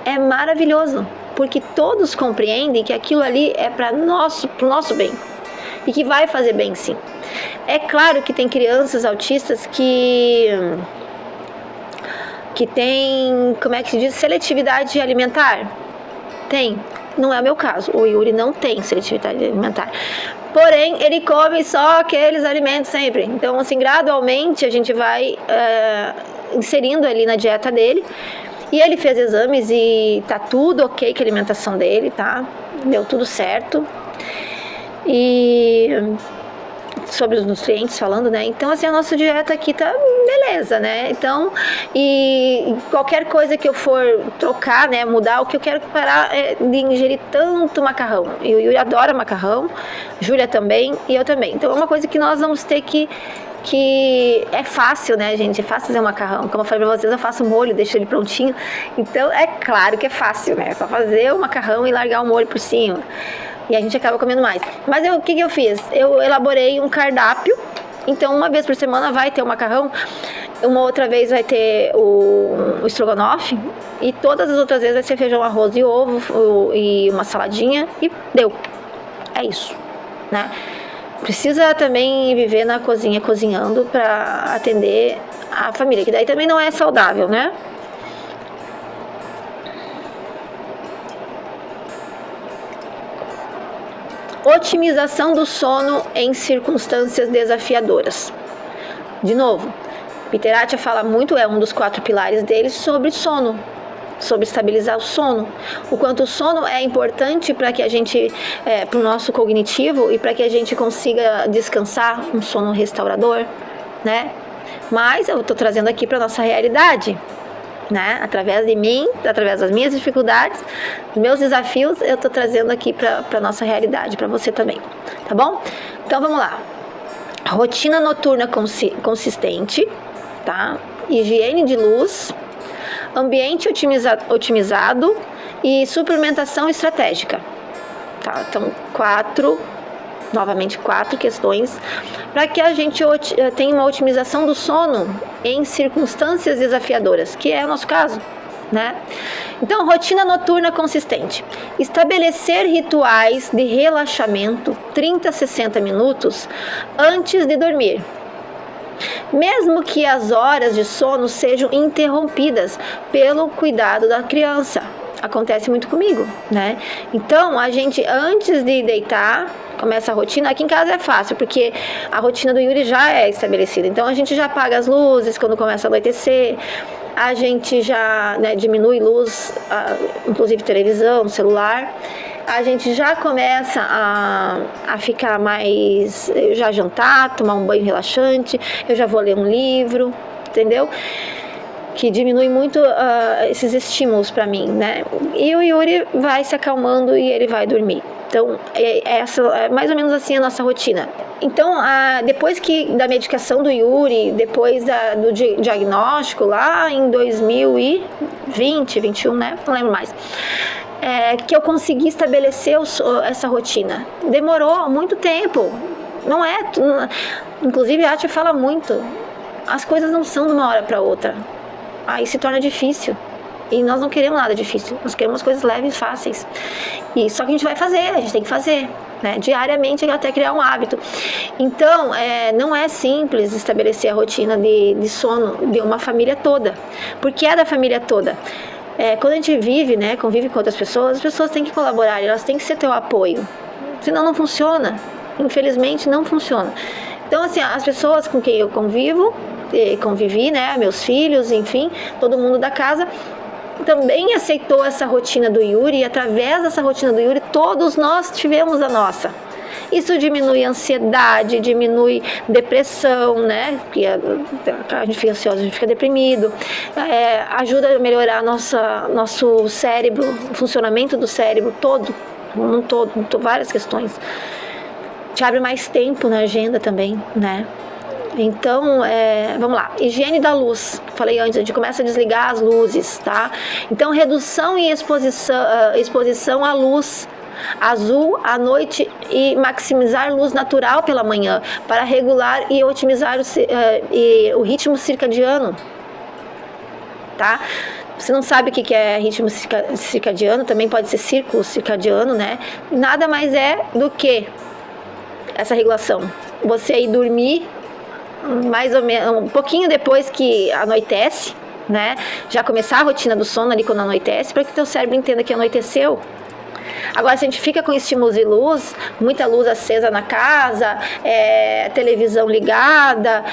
S1: é maravilhoso, porque todos compreendem que aquilo ali é para pro nosso bem e que vai fazer bem, sim. É claro que tem crianças autistas que tem, como é que se diz, seletividade alimentar. Tem. Não é o meu caso. O Yuri não tem seletividade alimentar. Porém, ele come só aqueles alimentos sempre. Então, assim, gradualmente a gente vai inserindo ali na dieta dele. E ele fez exames e tá tudo ok com a alimentação dele, tá? Deu tudo certo. E sobre os nutrientes falando, né? Então, assim, a nossa dieta aqui tá beleza, né? Então, e qualquer coisa que eu for trocar, né, mudar, o que eu quero parar é de ingerir tanto macarrão. E o Yuri adora macarrão, Júlia também e eu também. Então, é uma coisa que nós vamos ter que é fácil, né, gente? É fácil fazer um macarrão. Como eu falei pra vocês, eu faço o molho, deixo ele prontinho. Então, é claro que é fácil, né? É só fazer o macarrão e largar o molho por cima. E a gente acaba comendo mais. Mas o que eu fiz? Eu elaborei um cardápio. Então, uma vez por semana vai ter o macarrão. Uma outra vez vai ter o estrogonofe. E todas as outras vezes vai ser feijão, arroz e ovo e uma saladinha. E deu. É isso, né? Precisa também viver na cozinha cozinhando para atender a família. Que daí também não é saudável, né? Otimização do sono em circunstâncias desafiadoras. De novo, Peter Attia fala muito, é um dos 4 pilares dele, sobre sono, sobre estabilizar o sono. O quanto o sono é importante para que a gente, para o nosso cognitivo e para que a gente consiga descansar, um sono restaurador, né? Mas eu estou trazendo aqui para nossa realidade, né? Através de mim, através das minhas dificuldades, dos meus desafios, eu tô trazendo aqui pra nossa realidade, pra você também, tá bom? Então vamos lá. Rotina noturna consistente, tá? Higiene de luz, ambiente otimizado e suplementação estratégica. Tá? Então, novamente quatro questões para que a gente tenha uma otimização do sono em circunstâncias desafiadoras, que é o nosso caso, né? Então, rotina noturna consistente. Estabelecer rituais de relaxamento 30 a 60 minutos antes de dormir. Mesmo que as horas de sono sejam interrompidas pelo cuidado da criança. Acontece muito comigo, né? Então, a gente, antes de deitar, começa a rotina. Aqui em casa é fácil, porque a rotina do Yuri já é estabelecida. Então, a gente já apaga as luzes quando começa a anoitecer. A gente já, né, diminui luz, inclusive televisão, celular. A gente já começa a ficar mais... já jantar, tomar um banho relaxante. Eu já vou ler um livro, entendeu? Que diminui muito esses estímulos para mim, né? E o Yuri vai se acalmando e ele vai dormir. Então, essa é mais ou menos assim a nossa rotina. Então, depois da medicação do Yuri, depois do diagnóstico, lá em 2020, 2021, né? Não lembro mais. Que eu consegui estabelecer essa rotina. Demorou muito tempo. Não é... Inclusive, a Atia fala muito. As coisas não são de uma hora para outra. Aí se torna difícil. E nós não queremos nada difícil. Nós queremos coisas leves e fáceis. E só que a gente vai fazer, a gente tem que fazer, né? Diariamente até criar um hábito. Então, não é simples estabelecer a rotina de sono de uma família toda. Porque é da família toda. Quando a gente vive, né, convive com outras pessoas, as pessoas têm que colaborar, elas têm que ser teu apoio. Senão não funciona. Infelizmente não funciona. Então, assim, as pessoas com quem eu convivi, né, meus filhos, enfim, todo mundo da casa, também aceitou essa rotina do Yuri, e através dessa rotina do Yuri, todos nós tivemos a nossa. Isso diminui a ansiedade, diminui depressão, né? Porque a gente fica ansioso, a gente fica deprimido. Ajuda a melhorar nosso cérebro, o funcionamento do cérebro todo, várias questões. Te abre mais tempo na agenda também, né? Então, vamos lá, higiene da luz, falei antes, a gente começa a desligar as luzes, tá? Então, redução e exposição à luz azul à noite e maximizar luz natural pela manhã para regular e otimizar o ritmo circadiano, tá? Você não sabe o que é ritmo circadiano, também pode ser círculo circadiano, né? Nada mais é do que essa regulação. Você ir dormir mais ou menos um pouquinho depois que anoitece, né? Já começar a rotina do sono ali quando anoitece, para que teu cérebro entenda que anoiteceu. Agora, se a gente fica com estímulos de luz, muita luz acesa na casa, televisão ligada,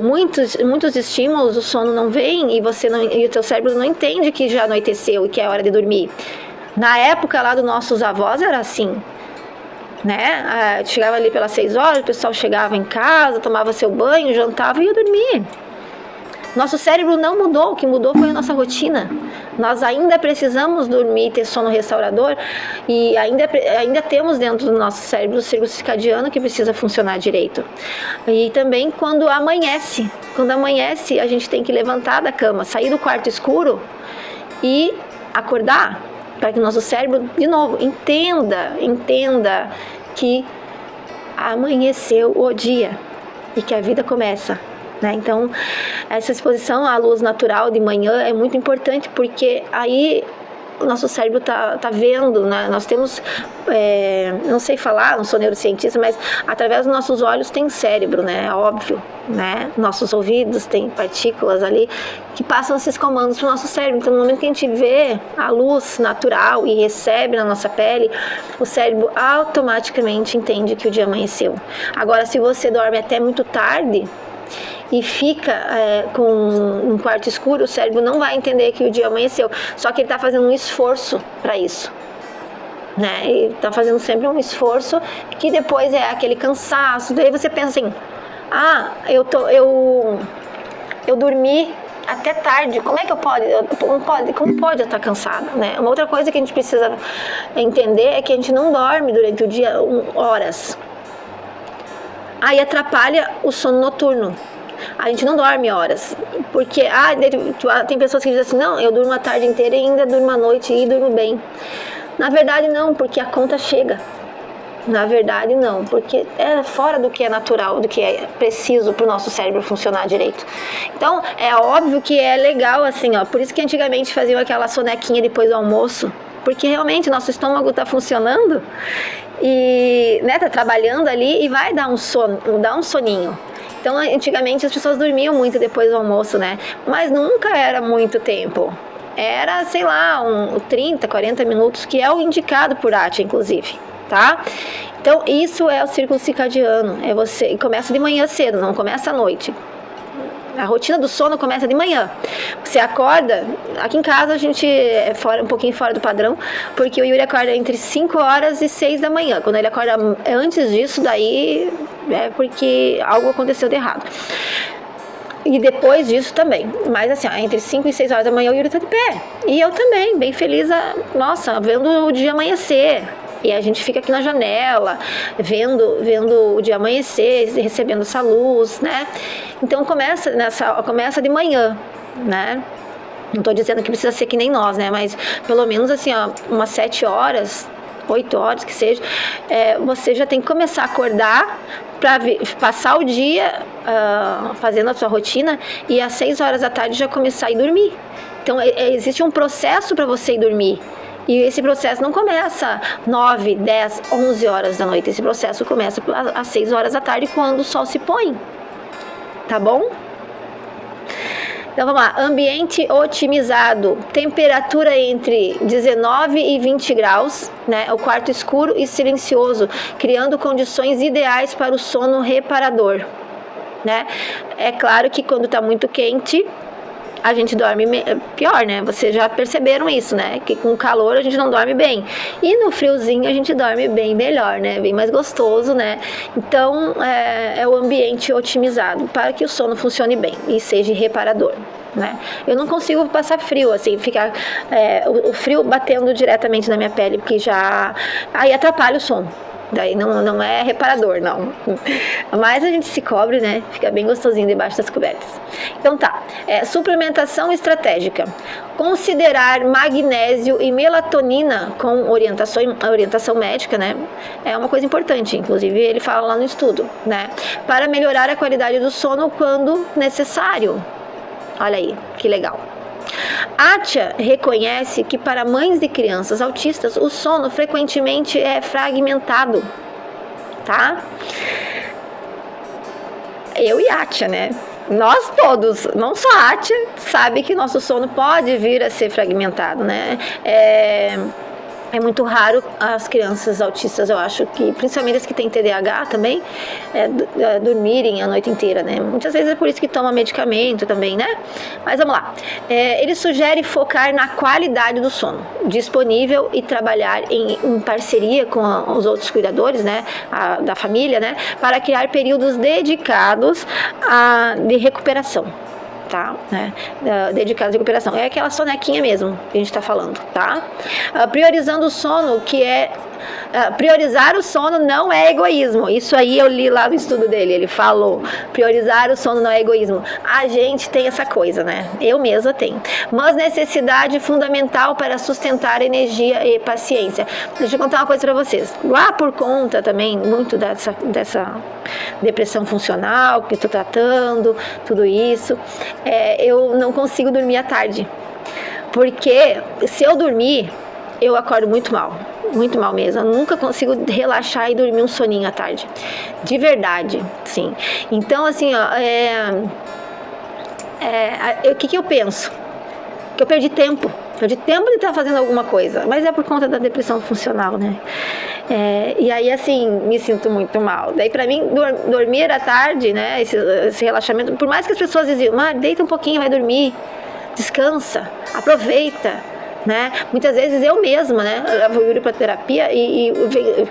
S1: muitos estímulos, o sono não vem e o teu cérebro não entende que já anoiteceu e que é hora de dormir. Na época lá dos nossos avós era assim, né? Chegava ali pelas 6 horas, o pessoal chegava em casa, tomava seu banho, jantava e ia dormir. Nosso cérebro não mudou, o que mudou foi a nossa rotina. Nós ainda precisamos dormir, ter sono restaurador e ainda temos dentro do nosso cérebro o círculo circadiano que precisa funcionar direito. E também quando amanhece, a gente tem que levantar da cama, sair do quarto escuro e acordar para que o nosso cérebro, de novo, entenda que amanheceu o dia e que a vida começa. Então, essa exposição à luz natural de manhã é muito importante, porque aí o nosso cérebro tá vendo, né? Nós temos, não sei falar, não sou neurocientista, mas através dos nossos olhos tem cérebro, né? É óbvio, né? Nossos ouvidos tem partículas ali que passam esses comandos para o nosso cérebro. Então, no momento que a gente vê a luz natural e recebe na nossa pele, o cérebro automaticamente entende que o dia amanheceu. Agora, se você dorme até muito tarde e fica com um quarto escuro, o cérebro não vai entender que o dia amanheceu. Só que ele está fazendo um esforço para isso, né? Ele está fazendo sempre um esforço que depois é aquele cansaço. Daí você pensa assim, eu dormi até tarde, como é que como pode eu estar cansada, né? Uma outra coisa que a gente precisa entender é que a gente não dorme durante o dia horas. Aí atrapalha o sono noturno. A gente não dorme horas. Porque tem pessoas que dizem assim, não, eu durmo a tarde inteira e ainda durmo a noite e durmo bem. Na verdade não, porque a conta chega. Na verdade não, porque é fora do que é natural, do que é preciso para o nosso cérebro funcionar direito. Então, é óbvio que é legal assim, ó, por isso que antigamente faziam aquela sonequinha depois do almoço, porque realmente nosso estômago está funcionando e, né, tá trabalhando ali e vai dar um sono, dar um soninho. Então, antigamente as pessoas dormiam muito depois do almoço, né? Mas nunca era muito tempo. Era, sei lá, 30, 40 minutos, que é o indicado por ATIA, inclusive. Tá? Então, isso é o círculo circadiano. Começa de manhã cedo, não começa à noite. A rotina do sono começa de manhã. Você acorda, aqui em casa a gente é um pouquinho fora do padrão, porque o Yuri acorda entre 5 horas e 6 da manhã. Quando ele acorda antes disso, daí é porque algo aconteceu de errado. E depois disso também. Mas assim, entre 5 e 6 horas da manhã o Yuri tá de pé. E eu também, bem feliz, vendo o dia amanhecer. E a gente fica aqui na janela, vendo o dia amanhecer, recebendo essa luz, né? Então começa de manhã, né? Não estou dizendo que precisa ser que nem nós, né? Mas pelo menos assim, ó, umas 7 horas, 8 horas que seja, você já tem que começar a acordar para passar o dia fazendo a sua rotina e às 6 horas da tarde já começar a ir dormir. Então existe um processo para você ir dormir. E esse processo não começa 9, 10, 11 horas da noite. Esse processo começa às 6 horas da tarde, quando o sol se põe. Tá bom? Então vamos lá. Ambiente otimizado. Temperatura entre 19 e 20 graus, né? O quarto escuro e silencioso, criando condições ideais para o sono reparador, né? É claro que quando está muito quente, a gente dorme pior, né? Vocês já perceberam isso, né? Que com calor a gente não dorme bem. E no friozinho a gente dorme bem melhor, né? Bem mais gostoso, né? Então, é o ambiente otimizado para que o sono funcione bem e seja reparador, né? Eu não consigo passar frio, assim, ficar o frio batendo diretamente na minha pele, porque aí atrapalha o sono. Daí não é reparador, não. Mas a gente se cobre, né? Fica bem gostosinho debaixo das cobertas. Então tá. Suplementação estratégica. Considerar magnésio e melatonina com orientação médica, né? É uma coisa importante. Inclusive, ele fala lá no estudo, né? Para melhorar a qualidade do sono quando necessário. Olha aí, que legal. ATIA reconhece que para mães de crianças autistas o sono frequentemente é fragmentado, tá? Eu e ATIA, né? Nós todos, não só a ATIA, sabe que nosso sono pode vir a ser fragmentado, né? É muito raro as crianças autistas, eu acho que, principalmente as que têm TDAH também, dormirem a noite inteira, né? Muitas vezes é por isso que toma medicamento também, né? Mas vamos lá. Ele sugere focar na qualidade do sono disponível e trabalhar em parceria com os outros cuidadores, né? Da família, né? Para criar períodos dedicados de recuperação. Tá? Dedicados à recuperação. É aquela sonequinha mesmo que a gente está falando, tá? Priorizando o sono, priorizar o sono não é egoísmo. Isso aí eu li lá no estudo dele. Ele falou: priorizar o sono não é egoísmo. A gente tem essa coisa, né? Eu mesma tenho. Mas necessidade fundamental para sustentar energia e paciência. Deixa eu contar uma coisa para vocês. Lá por conta também muito dessa depressão funcional que estou tratando, tudo isso, eu não consigo dormir à tarde. Porque se eu dormir, eu acordo muito mal mesmo. Eu nunca consigo relaxar e dormir um soninho à tarde. De verdade, sim. Então, assim, ó, o que eu penso? Que eu perdi tempo. Perdi tempo de estar fazendo alguma coisa. Mas é por conta da depressão funcional, né? E aí, assim, me sinto muito mal. Daí, pra mim, dormir à tarde, né? Esse relaxamento. Por mais que as pessoas diziam, deita um pouquinho, vai dormir. Descansa. Aproveita. Né? Muitas vezes eu mesma, né? Eu levo o Yuri pra terapia e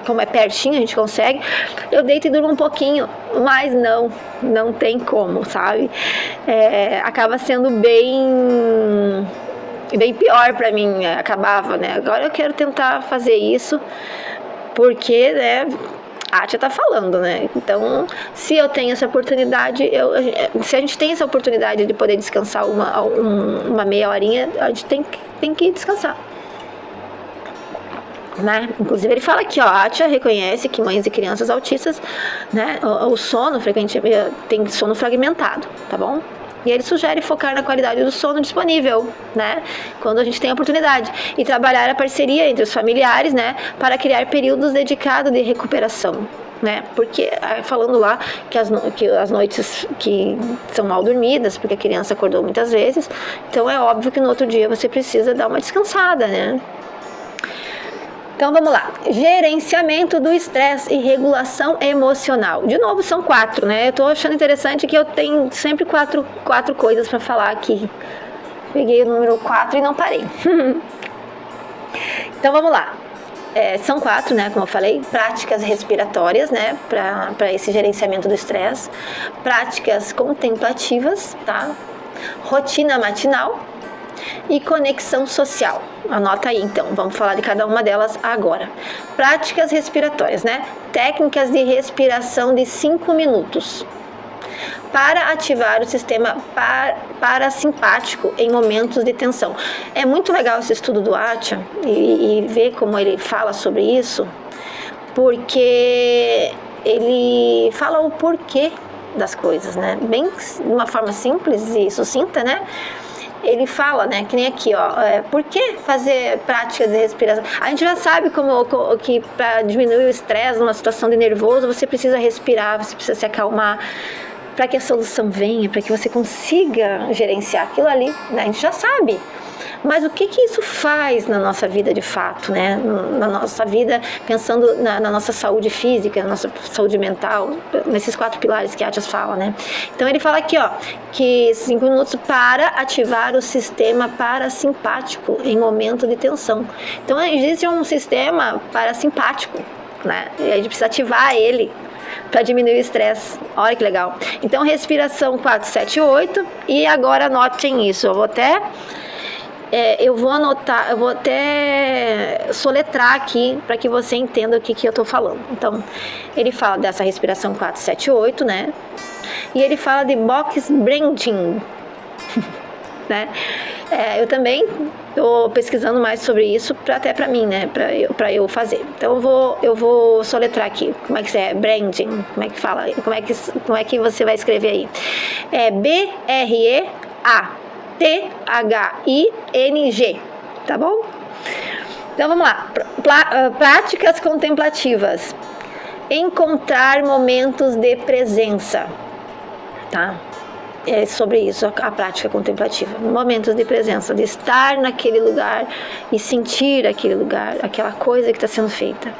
S1: como é pertinho, a gente consegue, eu deito e durmo um pouquinho, mas não tem como, sabe? Acaba sendo bem pior pra mim, acabava, né? Agora eu quero tentar fazer isso, porque, né, a Atia tá falando, né? Então, se eu tenho essa oportunidade, se a gente tem essa oportunidade de poder descansar uma meia horinha, a gente tem que descansar. Né? Inclusive ele fala aqui, ó, a Atia reconhece que mães e crianças autistas, né, o sono frequentemente tem sono fragmentado, tá bom? E ele sugere focar na qualidade do sono disponível, né, quando a gente tem a oportunidade, e trabalhar a parceria entre os familiares, né, para criar períodos dedicados de recuperação, né, porque falando lá que as noites que são mal dormidas, porque a criança acordou muitas vezes, então é óbvio que no outro dia você precisa dar uma descansada, né. Então vamos lá, gerenciamento do estresse e regulação emocional. De novo são 4, né? Eu tô achando interessante que eu tenho sempre quatro coisas para falar aqui. Peguei o número 4 e não parei. Então vamos lá. São 4, né? Como eu falei, práticas respiratórias, né? Para esse gerenciamento do estresse. Práticas contemplativas, tá? Rotina matinal. E conexão social. Anota aí então, vamos falar de cada uma delas agora. Práticas respiratórias, né? Técnicas de respiração de 5 minutos para ativar o sistema parasimpático em momentos de tensão. É muito legal esse estudo do Atia e ver como ele fala sobre isso, porque ele fala o porquê das coisas, né? Bem de uma forma simples e sucinta, né? Ele fala, né, que nem aqui, ó, por que fazer práticas de respiração? A gente já sabe que para diminuir o estresse numa situação de nervoso, você precisa respirar, você precisa se acalmar, para que a solução venha, para que você consiga gerenciar aquilo ali, né? A gente já sabe. Mas o que isso faz na nossa vida de fato, né? Na nossa vida, pensando na nossa saúde física, na nossa saúde mental, nesses 4 pilares que a Atias fala, né? Então ele fala aqui, ó, que 5 minutos para ativar o sistema parasimpático em momento de tensão. Então existe um sistema parasimpático, né? E a gente precisa ativar ele para diminuir o estresse. Olha que legal. Então respiração 4, 7, 8 e agora anotem isso. Eu vou até soletrar aqui para que você entenda o que eu estou falando. Então, ele fala dessa respiração 4, 7, 8, né? E ele fala de box breathing, né? Eu também estou pesquisando mais sobre isso, até para mim, né? Para eu fazer. Então, eu vou soletrar aqui. Como é que é? Breathing. Como é que fala? Como é que você vai escrever aí? BREA. THING, tá bom? Então vamos lá. Práticas contemplativas. Encontrar momentos de presença, tá? É sobre isso a prática contemplativa. Momentos de presença, de estar naquele lugar e sentir aquele lugar, aquela coisa que está sendo feita.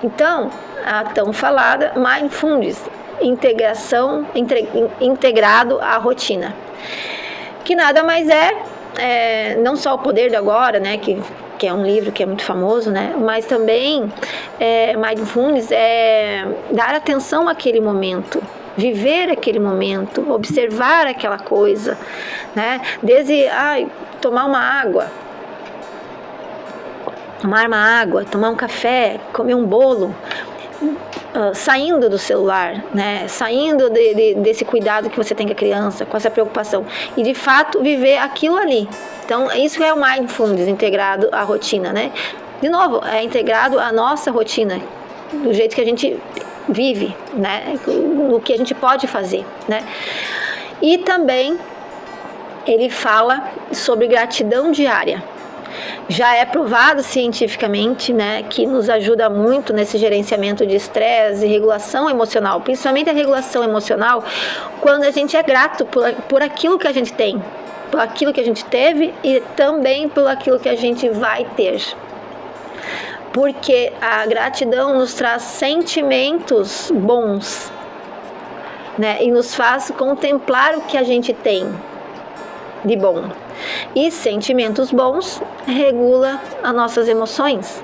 S1: Então, a tão falada mindfulness, integrado à rotina. Que nada mais não só o Poder do Agora, né, que é um livro que é muito famoso, né, mas também mindfulness é dar atenção àquele momento, viver aquele momento, observar aquela coisa, né, desde tomar uma água, tomar um café, comer um bolo, saindo do celular, né? Saindo desse cuidado que você tem com a criança, com essa preocupação, e de fato viver aquilo ali. Então, isso é o mindfulness integrado à rotina, né? De novo, é integrado à nossa rotina, do jeito que a gente vive, né? No que a gente pode fazer, né? E também ele fala sobre gratidão diária. Já é provado cientificamente, né, que nos ajuda muito nesse gerenciamento de estresse e regulação emocional, principalmente a regulação emocional, quando a gente é grato por aquilo que a gente tem, por aquilo que a gente teve e também por aquilo que a gente vai ter. Porque a gratidão nos traz sentimentos bons, né, e nos faz contemplar o que a gente tem de bom. E sentimentos bons regula as nossas emoções,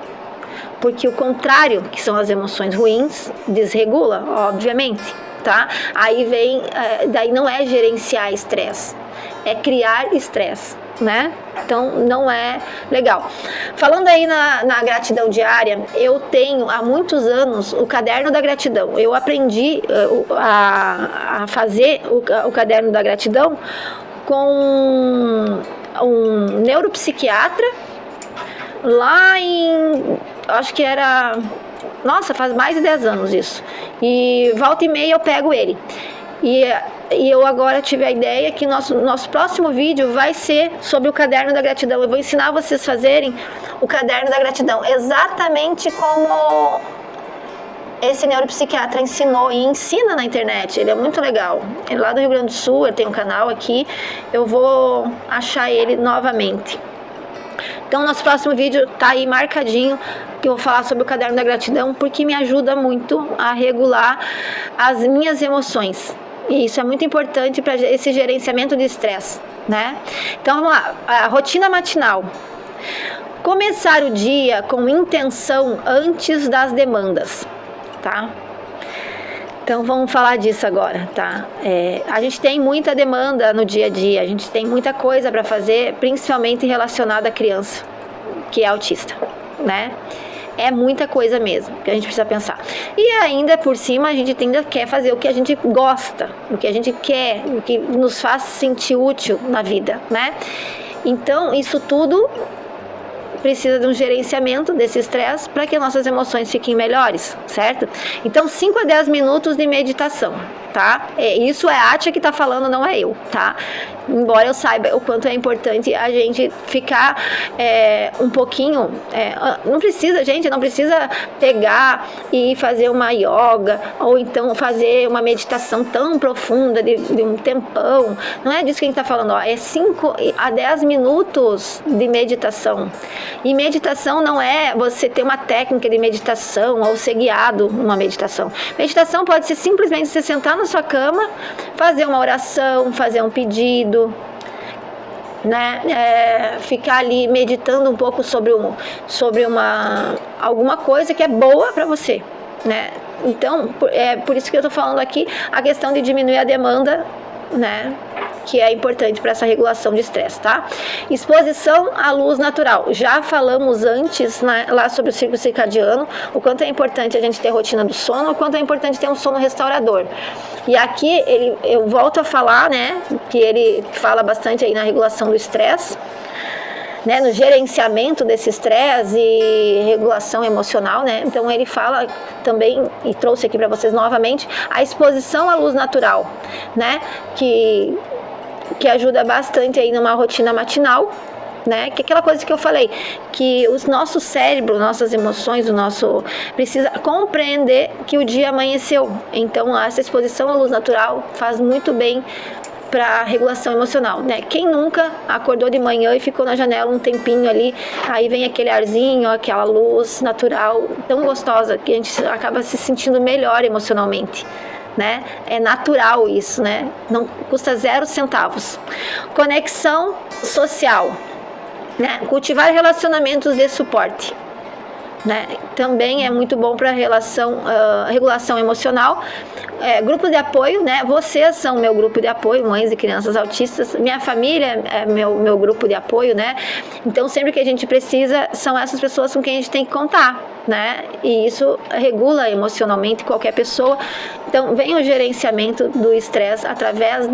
S1: porque o contrário, que são as emoções ruins, desregula, obviamente, tá? Aí vem, daí não é gerenciar estresse, é criar estresse, né? Então não é legal. Falando aí na gratidão diária, eu tenho há muitos anos o caderno da gratidão. Eu aprendi a fazer o caderno da gratidão com um neuropsiquiatra lá em, acho que era, nossa, faz mais de 10 anos isso. E volta e meia eu pego ele. E eu agora tive a ideia que nosso próximo vídeo vai ser sobre o caderno da gratidão. Eu vou ensinar vocês a fazerem o caderno da gratidão, exatamente como esse neuropsiquiatra ensinou e ensina na internet. Ele é muito legal. Ele é lá do Rio Grande do Sul, ele tem um canal aqui. Eu vou achar ele novamente. Então, nosso próximo vídeo tá aí marcadinho, que eu vou falar sobre o caderno da gratidão, porque me ajuda muito a regular as minhas emoções. E isso é muito importante para esse gerenciamento de estresse, né? Então, vamos lá. A rotina matinal. Começar o dia com intenção antes das demandas, tá? Então, vamos falar disso agora, tá? A gente tem muita demanda no dia a dia, a gente tem muita coisa para fazer, principalmente relacionada à criança, que é autista, né? É muita coisa mesmo que a gente precisa pensar. E ainda por cima a gente ainda quer fazer o que a gente gosta, o que a gente quer, o que nos faz sentir útil na vida, né? Então isso tudo precisa de um gerenciamento desse estresse para que nossas emoções fiquem melhores, certo? Então 5 a 10 minutos de meditação, tá? Isso é a Atia que tá falando, não é eu, tá? Embora eu saiba o quanto é importante a gente ficar um pouquinho, não precisa, gente, não precisa pegar e fazer uma yoga ou então fazer uma meditação tão profunda de um tempão, não é disso que a gente tá falando, ó, é 5 a 10 minutos de meditação. E meditação não é você ter uma técnica de meditação ou ser guiado numa meditação. Meditação pode ser simplesmente você sentar na sua cama, fazer uma oração, fazer um pedido, né? Ficar ali meditando um pouco sobre alguma coisa que é boa para você, né? Então, por isso que eu tô falando aqui a questão de diminuir a demanda, né? Que é importante para essa regulação de estresse, tá? Exposição à luz natural. Já falamos antes, né, lá sobre o ciclo circadiano, o quanto é importante a gente ter rotina do sono, o quanto é importante ter um sono restaurador. E aqui eu volto a falar, né, que ele fala bastante aí na regulação do estresse, né, no gerenciamento desse estresse e regulação emocional, né? Então ele fala também, e trouxe aqui para vocês novamente, a exposição à luz natural, né? Que ajuda bastante aí numa rotina matinal, né? Que é aquela coisa que eu falei, que o nosso cérebro, nossas emoções, precisa compreender que o dia amanheceu. Então essa exposição à luz natural faz muito bem para a regulação emocional, né? Quem nunca acordou de manhã e ficou na janela um tempinho ali, aí vem aquele arzinho, aquela luz natural tão gostosa que a gente acaba se sentindo melhor emocionalmente, né? É natural isso, né? Não custa 0 centavos. Conexão social, né? Cultivar relacionamentos de suporte, né? Também é muito bom para regulação emocional. Grupo de apoio, né? Vocês são meu grupo de apoio, mães e crianças autistas. Minha família é meu grupo de apoio, né? Então sempre que a gente precisa, são essas pessoas com quem a gente tem que contar, né? E isso regula emocionalmente qualquer pessoa. Então vem o gerenciamento do estresse através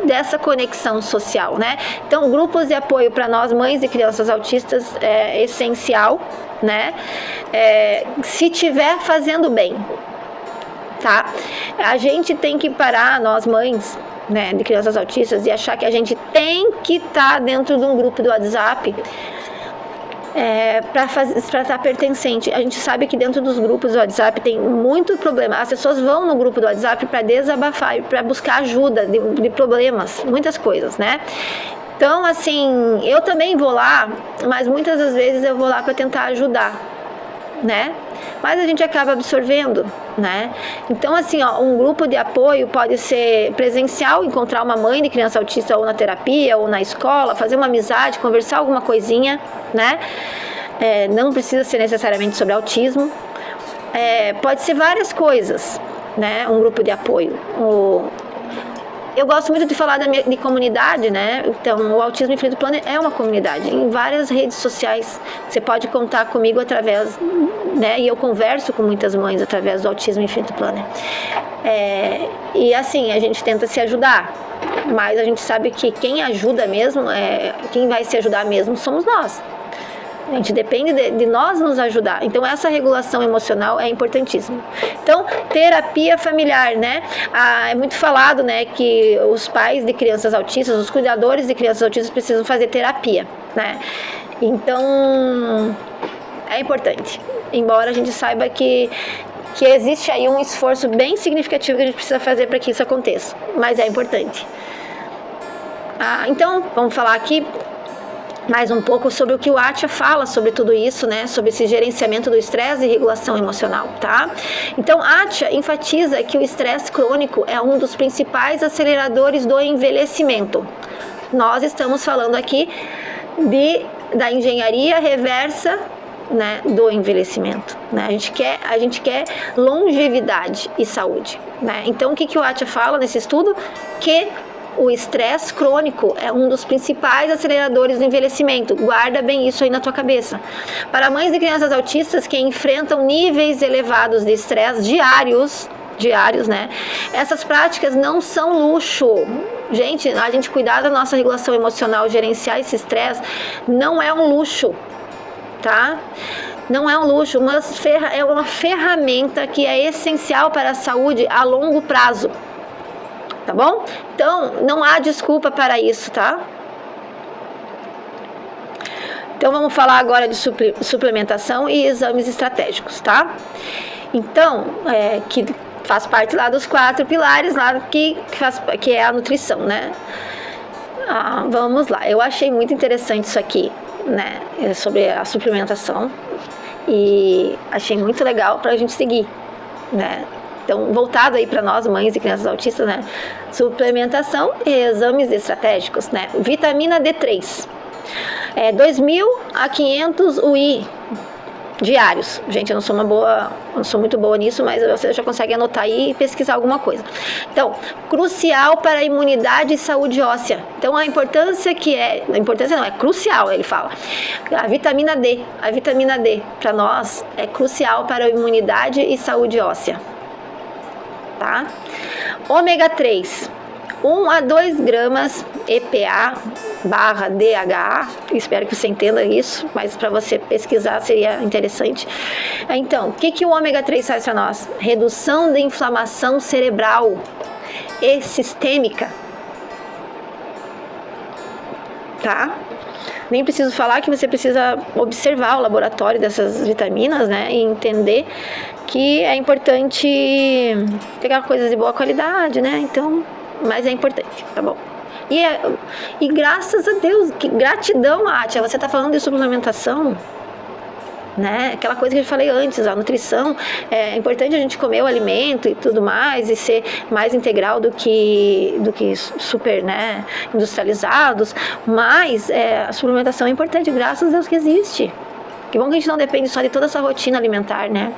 S1: dessa conexão social, né? Então grupos de apoio para nós mães e crianças autistas é essencial, né? Se tiver fazendo bem, tá? A gente tem que parar, nós mães, né, de crianças autistas, e achar que a gente tem que estar dentro de um grupo do WhatsApp para estar pertencente. A gente sabe que dentro dos grupos do WhatsApp tem muito problema. As pessoas vão no grupo do WhatsApp para desabafar, para buscar ajuda de problemas, muitas coisas, né? Então, assim, eu também vou lá, mas muitas das vezes eu vou lá para tentar ajudar, né? Mas a gente acaba absorvendo, né? Então, assim, ó, um grupo de apoio pode ser presencial, encontrar uma mãe de criança autista ou na terapia ou na escola, fazer uma amizade, conversar alguma coisinha, né? Não precisa ser necessariamente sobre autismo. Pode ser várias coisas, né? Um grupo de apoio. Eu gosto muito de falar de comunidade, né? Então, o Autismo Infinito Plano é uma comunidade. Em várias redes sociais, você pode contar comigo através, né? E eu converso com muitas mães através do Autismo Infinito Plano. E assim, a gente tenta se ajudar. Mas a gente sabe que quem ajuda mesmo, quem vai se ajudar mesmo somos nós. A gente depende de nós nos ajudar. Então, essa regulação emocional é importantíssima. Então, terapia familiar, né? É muito falado, né, que os pais de crianças autistas, os cuidadores de crianças autistas precisam fazer terapia, né? Então, é importante. Embora a gente saiba que existe aí um esforço bem significativo que a gente precisa fazer para que isso aconteça. Mas é importante. Então, vamos falar aqui mais um pouco sobre o que o Atia fala sobre tudo isso, né? Sobre esse gerenciamento do estresse e regulação emocional, tá? Então, Atia enfatiza que o estresse crônico é um dos principais aceleradores do envelhecimento. Nós estamos falando aqui da engenharia reversa, né, do envelhecimento, né? A gente quer longevidade e saúde, né? Então, o que o Atia fala nesse estudo? Que o estresse crônico é um dos principais aceleradores do envelhecimento. Guarda bem isso aí na tua cabeça. Para mães de crianças autistas que enfrentam níveis elevados de estresse diários, né? Essas práticas não são luxo. Gente, a gente cuidar da nossa regulação emocional, gerenciar esse estresse, não é um luxo, tá? Não é um luxo, é uma ferramenta que é essencial para a saúde a longo prazo. Tá bom? Então, não há desculpa para isso, tá? Então, vamos falar agora de suplementação e exames estratégicos, tá? Então, que faz parte lá dos 4 pilares lá que é a nutrição, né? Vamos lá. Eu achei muito interessante isso aqui, né? Sobre a suplementação. E achei muito legal pra gente seguir, né? Então, voltado aí para nós, mães e crianças autistas, né? Suplementação e exames estratégicos, né? Vitamina D3. 2.000 a 500 UI diários. Gente, eu não sou muito boa nisso, mas você já consegue anotar aí e pesquisar alguma coisa. Então, crucial para a imunidade e saúde óssea. Então, a importância não, é crucial, ele fala. A vitamina D para nós é crucial para a imunidade e saúde óssea. Tá? Ômega 3, 1 a 2 gramas EPA/DHA, espero que você entenda isso, mas para você pesquisar seria interessante. Então, o que o ômega 3 faz para nós? Redução da inflamação cerebral e sistêmica, tá? Nem preciso falar que você precisa observar o laboratório dessas vitaminas, né, e entender que é importante pegar coisas de boa qualidade, né? Então, mas é importante, tá bom? E graças a Deus, que gratidão, Atia, você tá falando de suplementação, né? Aquela coisa que eu falei antes, a nutrição, é importante a gente comer o alimento e tudo mais, e ser mais integral do que super, né, industrializados, mas a suplementação é importante, graças a Deus que existe. Que bom que a gente não depende só de toda essa rotina alimentar, né?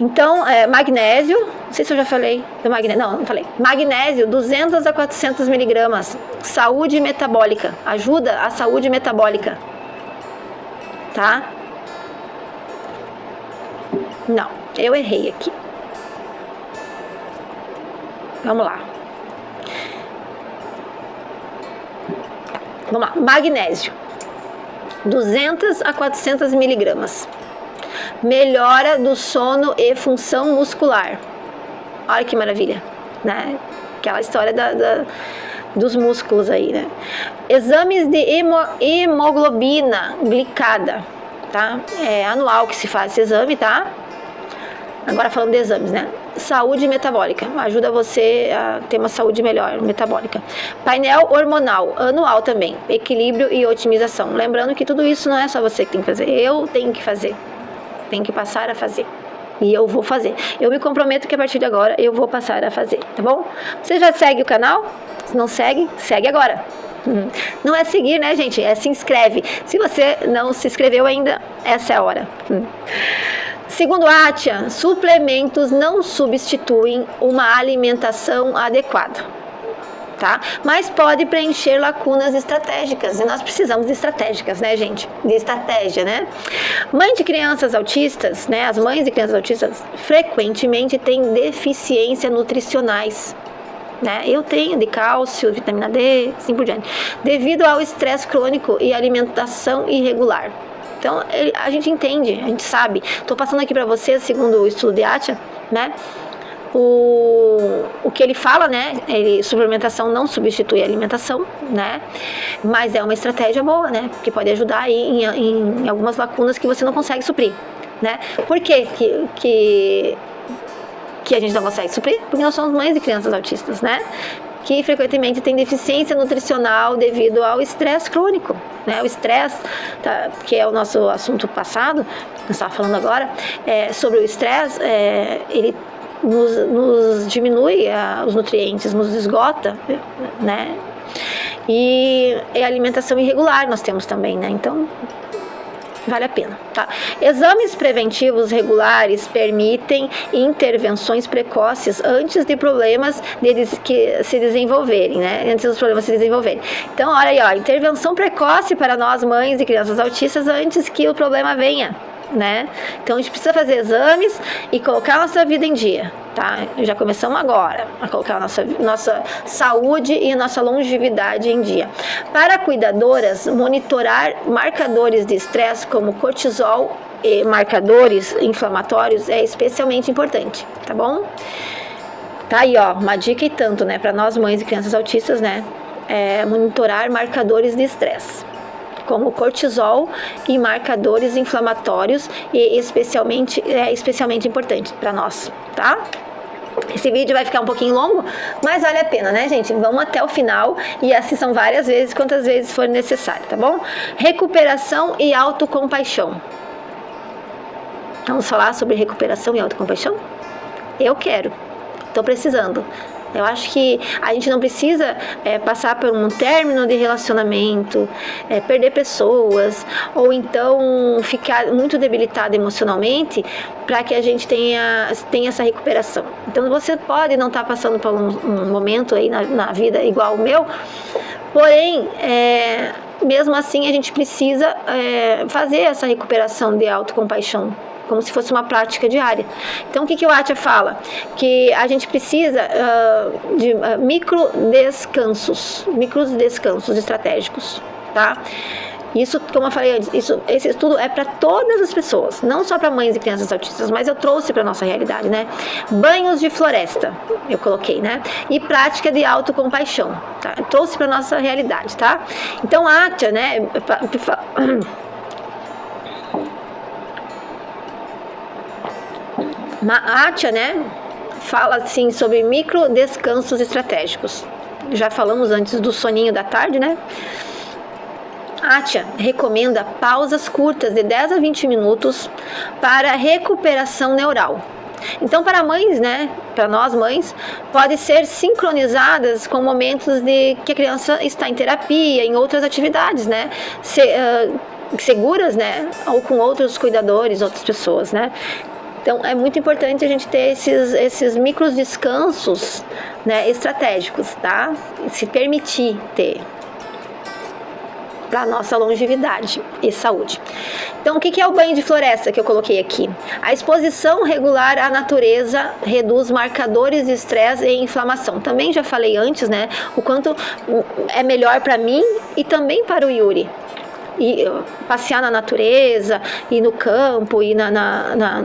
S1: Então, magnésio, não sei se eu já falei do magnésio, não falei. Magnésio, 200 a 400 miligramas, saúde metabólica, ajuda a saúde metabólica, tá? Não, eu errei aqui. Vamos lá. Vamos lá, magnésio, 200 a 400 miligramas. Melhora do sono e função muscular. Olha que maravilha, né? Aquela história dos músculos aí, né? Exames de hemoglobina glicada, tá? É anual que se faz esse exame, tá? Agora falando de exames, né? Saúde metabólica, ajuda você a ter uma saúde melhor, metabólica. Painel hormonal, anual também. Equilíbrio e otimização. Lembrando que tudo isso não é só você que tem que fazer, eu tenho que fazer. Tem que passar a fazer. E eu vou fazer. Eu me comprometo que a partir de agora eu vou passar a fazer, tá bom? Você já segue o canal? Se não segue, segue agora. Não é seguir, né, gente? É se inscreve. Se você não se inscreveu ainda, essa é a hora. Segundo Atia, suplementos não substituem uma alimentação adequada, tá? Mas pode preencher lacunas estratégicas, e nós precisamos de estratégicas, né, gente? De estratégia, né? Mãe de crianças autistas, né? As mães de crianças autistas frequentemente têm deficiências nutricionais, né? Eu tenho de cálcio, vitamina D, assim por diante, devido ao estresse crônico e alimentação irregular. Então, a gente entende, a gente sabe. Estou passando aqui para vocês, segundo o estudo de Atia, né? O que ele fala, né? Suplementação não substitui a alimentação, né? Mas é uma estratégia boa, né? Que pode ajudar aí em algumas lacunas que você não consegue suprir, né? Por quê que a gente não consegue suprir? Porque nós somos mães de crianças autistas, né? Que frequentemente tem deficiência nutricional devido ao estresse crônico, né? O estresse, tá, que é o nosso assunto passado, que nós estávamos falando agora, sobre o estresse, ele nos diminui os nutrientes, nos esgota, né? E a alimentação irregular nós temos também, né? Então, vale a pena, tá? Exames preventivos regulares permitem intervenções precoces antes de problemas que se desenvolverem, né? Antes dos problemas se desenvolverem. Então, olha aí, ó, intervenção precoce para nós mães de crianças autistas antes que o problema venha, né? Então, a gente precisa fazer exames e colocar a nossa vida em dia, tá? Já começamos agora a colocar a nossa saúde e a nossa longevidade em dia. Para cuidadoras, monitorar marcadores de estresse como cortisol e marcadores inflamatórios é especialmente importante, tá bom? Tá aí, ó, uma dica e tanto, né? Para nós mães e crianças autistas, né? Monitorar marcadores de estresse, como cortisol e marcadores inflamatórios, e especialmente importante para nós, tá? Esse vídeo vai ficar um pouquinho longo, mas vale a pena, né, gente? Vamos até o final e assistam várias vezes, quantas vezes for necessário, tá bom? Recuperação e autocompaixão. Vamos falar sobre recuperação e autocompaixão? Eu quero, tô precisando. Eu acho que a gente não precisa passar por um término de relacionamento, perder pessoas, ou então ficar muito debilitado emocionalmente para que a gente tenha essa recuperação. Então, você pode não estar passando por um momento aí na vida igual o meu, porém, mesmo assim, a gente precisa fazer essa recuperação de autocompaixão, como se fosse uma prática diária. Então, o que o Atia fala? Que a gente precisa de micro descansos estratégicos, tá? Isso, como eu falei antes, esse estudo é para todas as pessoas, não só para mães e crianças autistas, mas eu trouxe para nossa realidade, né? Banhos de floresta, eu coloquei, né? E prática de autocompaixão, tá? Eu trouxe para nossa realidade, tá? Então, a Atia, né? A Atia, né, fala assim sobre micro descansos estratégicos. Já falamos antes do soninho da tarde, né? A Atia recomenda pausas curtas de 10 a 20 minutos para recuperação neural. Então, para mães, né, para nós mães, pode ser sincronizadas com momentos de que a criança está em terapia, em outras atividades, né, seguras, né, ou com outros cuidadores, outras pessoas, né. Então, é muito importante a gente ter esses micros descansos, né, estratégicos, tá? Se permitir ter para a nossa longevidade e saúde. Então, o que é o banho de floresta que eu coloquei aqui? A exposição regular à natureza reduz marcadores de estresse e inflamação. Também já falei antes, né, o quanto é melhor para mim e também para o Yuri. E passear na natureza, ir no campo, ir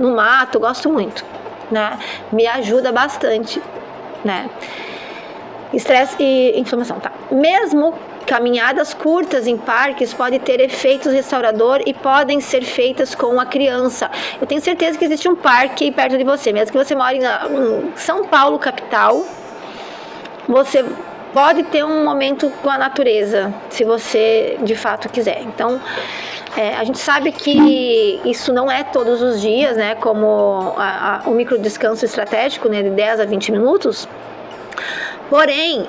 S1: no mato, eu gosto muito, né? Me ajuda bastante, né? Estresse e inflamação, tá? Mesmo caminhadas curtas em parques podem ter efeitos restaurador e podem ser feitas com a criança. Eu tenho certeza que existe um parque aí perto de você, mesmo que você mora em São Paulo, capital, você pode ter um momento com a natureza, se você de fato quiser. Então, a gente sabe que isso não é todos os dias, né? Como o micro descanso estratégico, né, de 10 a 20 minutos. Porém,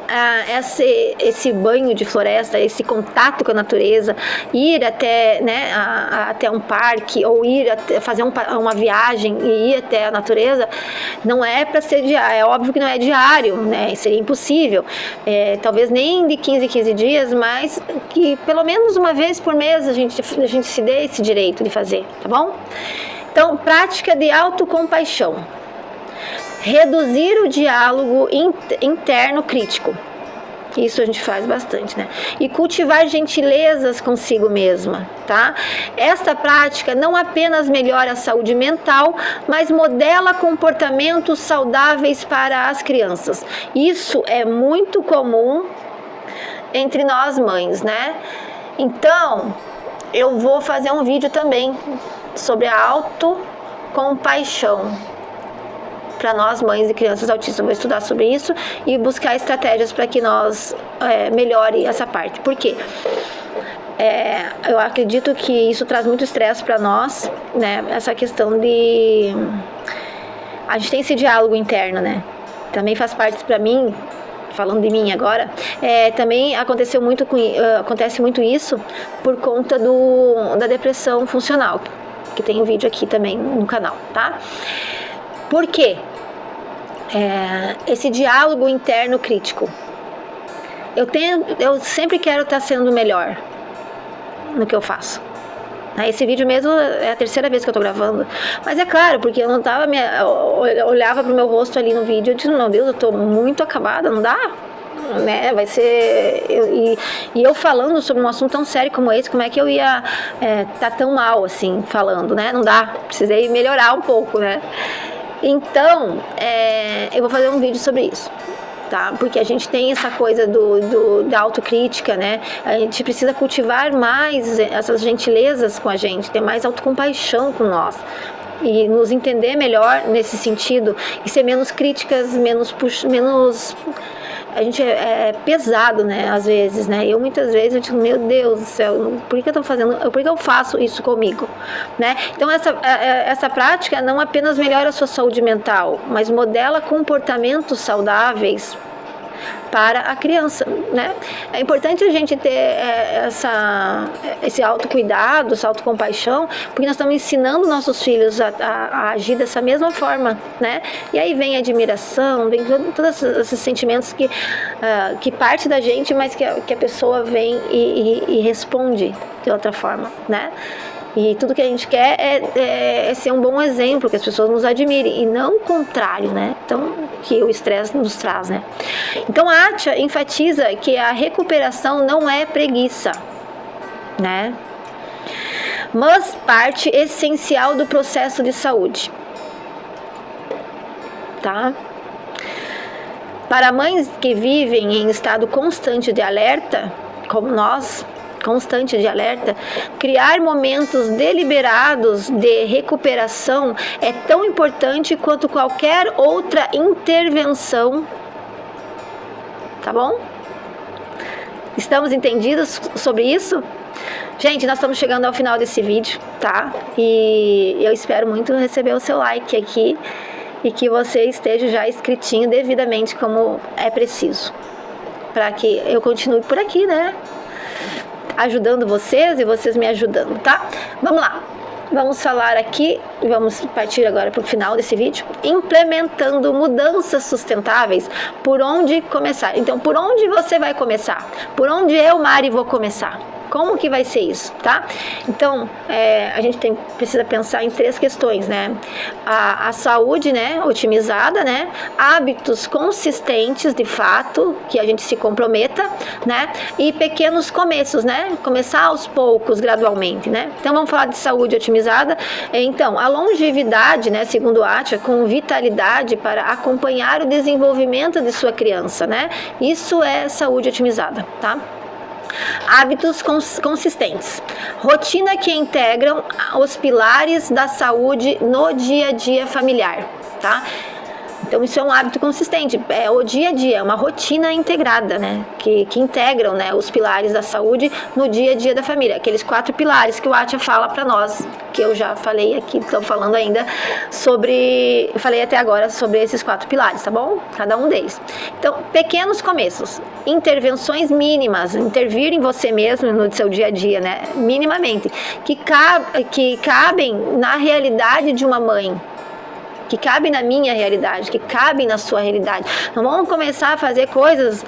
S1: esse banho de floresta, esse contato com a natureza, ir até, né, até um parque ou fazer uma viagem e ir até a natureza, não é para ser diário. É óbvio que não é diário, né? Seria impossível. Talvez nem de 15 em 15 dias, mas que pelo menos uma vez por mês a gente se dê esse direito de fazer, tá bom? Então, prática de autocompaixão. Reduzir o diálogo interno crítico. Isso a gente faz bastante, né? E cultivar gentilezas consigo mesma, tá? Esta prática não apenas melhora a saúde mental, mas modela comportamentos saudáveis para as crianças. Isso é muito comum entre nós mães, né? Então, eu vou fazer um vídeo também sobre a autocompaixão para nós, mães e crianças autistas. Eu vou estudar sobre isso e buscar estratégias para que nós melhore essa parte. Por quê? Eu acredito que isso traz muito estresse para nós, né? Essa questão de... A gente tem esse diálogo interno, né? Também faz parte para mim, falando de mim agora, também acontece muito isso por conta da depressão funcional, que tem um vídeo aqui também no canal, tá? Por quê? Esse diálogo interno crítico. Eu sempre quero estar sendo melhor no que eu faço. Esse vídeo mesmo é a terceira vez que eu tô gravando. Mas é claro, porque eu não tava... Eu olhava pro meu rosto ali no vídeo e eu disse, meu Deus, eu tô muito acabada, não dá? Né? Vai ser... E eu falando sobre um assunto tão sério como esse, como é que eu ia tá tão mal assim, falando, né? Não dá, precisei melhorar um pouco, né? Então, eu vou fazer um vídeo sobre isso, tá? Porque a gente tem essa coisa da autocrítica, né? A gente precisa cultivar mais essas gentilezas com a gente, ter mais autocompaixão com nós. E nos entender melhor nesse sentido. E ser menos críticas, menos a gente é pesado, né, às vezes, né? Eu muitas vezes eu digo, meu Deus do céu, por que eu faço isso comigo, né? Então essa prática não apenas melhora a sua saúde mental, mas modela comportamentos saudáveis para a criança, né? É importante a gente ter esse autocuidado, essa autocompaixão, porque nós estamos ensinando nossos filhos a agir dessa mesma forma, né? E aí vem a admiração, vem todos esses sentimentos que parte da gente, mas que a pessoa vem e responde de outra forma, né? E tudo que a gente quer é ser um bom exemplo, que as pessoas nos admirem, e não o contrário, né? Então, que o estresse nos traz, né? Então, a Atia enfatiza que a recuperação não é preguiça, né? Mas parte essencial do processo de saúde, tá? Para mães que vivem em estado constante de alerta, como nós, criar momentos deliberados de recuperação é tão importante quanto qualquer outra intervenção, tá bom? Estamos entendidos sobre isso? Gente, nós estamos chegando ao final desse vídeo, tá? E eu espero muito receber o seu like aqui e que você esteja já inscritinho devidamente como é preciso, para que eu continue por aqui, né? Ajudando vocês e vocês me ajudando, tá? Vamos lá, vamos falar aqui, vamos partir agora para o final desse vídeo, implementando mudanças sustentáveis. Por onde começar? Então, por onde você vai começar? Por onde eu, Mari, vou começar? Como que vai ser isso, tá? Então, a gente precisa pensar em 3 questões, né? A saúde, né, otimizada, né? Hábitos consistentes, de fato, que a gente se comprometa, né? E pequenos começos, né? Começar aos poucos, gradualmente, né? Então, vamos falar de saúde otimizada. Então, a longevidade, né, segundo a Atia, com vitalidade para acompanhar o desenvolvimento de sua criança, né? Isso é saúde otimizada, tá? Hábitos consistentes. Rotina que integram os pilares da saúde no dia a dia familiar, tá? Então isso é um hábito consistente, é o dia a dia, é uma rotina integrada, né? Que integram, né, os pilares da saúde no dia a dia da família. Aqueles 4 pilares que o Atia fala para nós, que eu já falei aqui, estou falando ainda sobre, falei até agora sobre esses 4 pilares, tá bom? Cada um deles. Então, pequenos começos, intervenções mínimas, intervir em você mesmo no seu dia a dia, né? Minimamente, que cabem na realidade de uma mãe, que cabem na minha realidade, que cabem na sua realidade. Não vamos começar a fazer coisas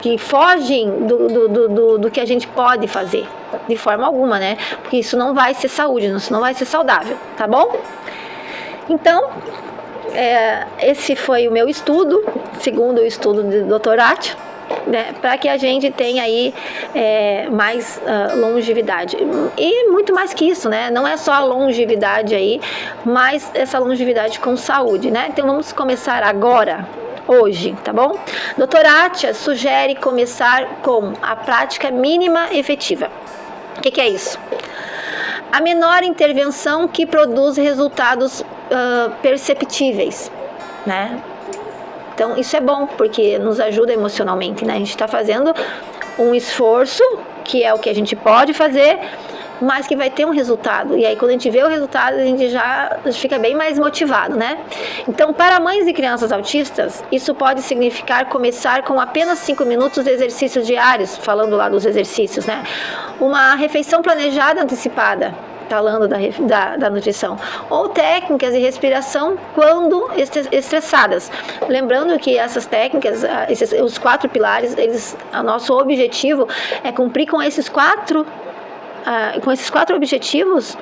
S1: que fogem do que a gente pode fazer, de forma alguma, né? Porque isso não vai ser saúde, isso não vai ser saudável, tá bom? Então, esse foi o meu estudo, segundo o estudo do Dr. Atia, né, para que a gente tenha aí mais longevidade. E muito mais que isso, né? Não é só a longevidade aí, mas essa longevidade com saúde, né? Então vamos começar agora, hoje, tá bom? Dr. Atia sugere começar com a prática mínima efetiva. O que é isso? A menor intervenção que produz resultados perceptíveis, né? Então, isso é bom, porque nos ajuda emocionalmente, né? A gente está fazendo um esforço, que é o que a gente pode fazer, mas que vai ter um resultado. E aí, quando a gente vê o resultado, a gente já fica bem mais motivado, né? Então, para mães e crianças autistas, isso pode significar começar com apenas 5 minutos de exercícios diários, falando lá dos exercícios, né? Uma refeição planejada antecipada, falando da nutrição, ou técnicas de respiração quando estressadas. Lembrando que essas técnicas, os 4 pilares, o nosso objetivo é cumprir com esses 4 objetivos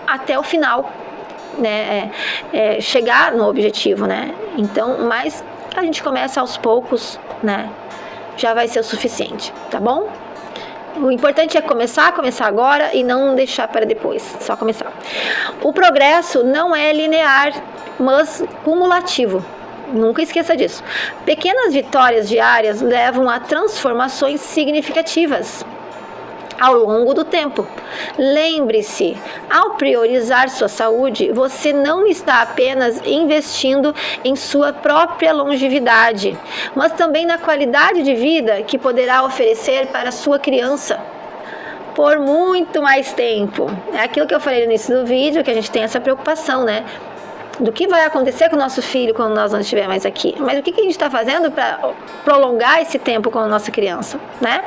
S1: até o final, né? Chegar no objetivo, né? Então, mas a gente começa aos poucos, né? Já vai ser o suficiente, tá bom? O importante é começar agora e não deixar para depois, só começar. O progresso não é linear, mas cumulativo. Nunca esqueça disso. Pequenas vitórias diárias levam a transformações significativas ao longo do tempo. Lembre-se, ao priorizar sua saúde, você não está apenas investindo em sua própria longevidade, mas também na qualidade de vida que poderá oferecer para sua criança por muito mais tempo. É aquilo que eu falei no início do vídeo, que a gente tem essa preocupação, né? Do que vai acontecer com o nosso filho quando nós não estivermos mais aqui. Mas o que a gente está fazendo para prolongar esse tempo com a nossa criança, né?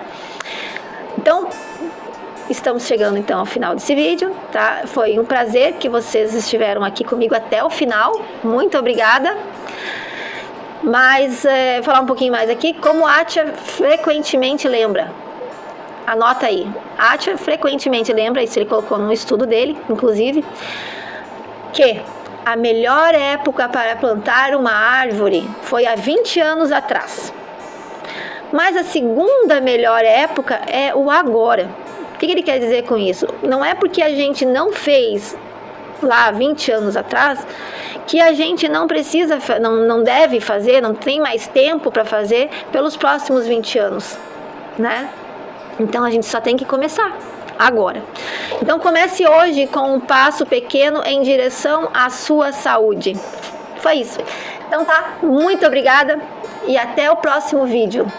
S1: Então, estamos chegando então ao final desse vídeo, tá? Foi um prazer que vocês estiveram aqui comigo até o final. Muito obrigada. Mas, falar um pouquinho mais aqui, como Atia frequentemente lembra. Anota aí. Atia frequentemente lembra, isso ele colocou no estudo dele, inclusive, que a melhor época para plantar uma árvore foi há 20 anos atrás. Mas a segunda melhor época é o agora. O que ele quer dizer com isso? Não é porque a gente não fez lá 20 anos atrás que a gente não precisa, não deve fazer, não tem mais tempo para fazer pelos próximos 20 anos, né? Então a gente só tem que começar agora. Então comece hoje com um passo pequeno em direção à sua saúde. Foi isso. Então tá, muito obrigada e até o próximo vídeo.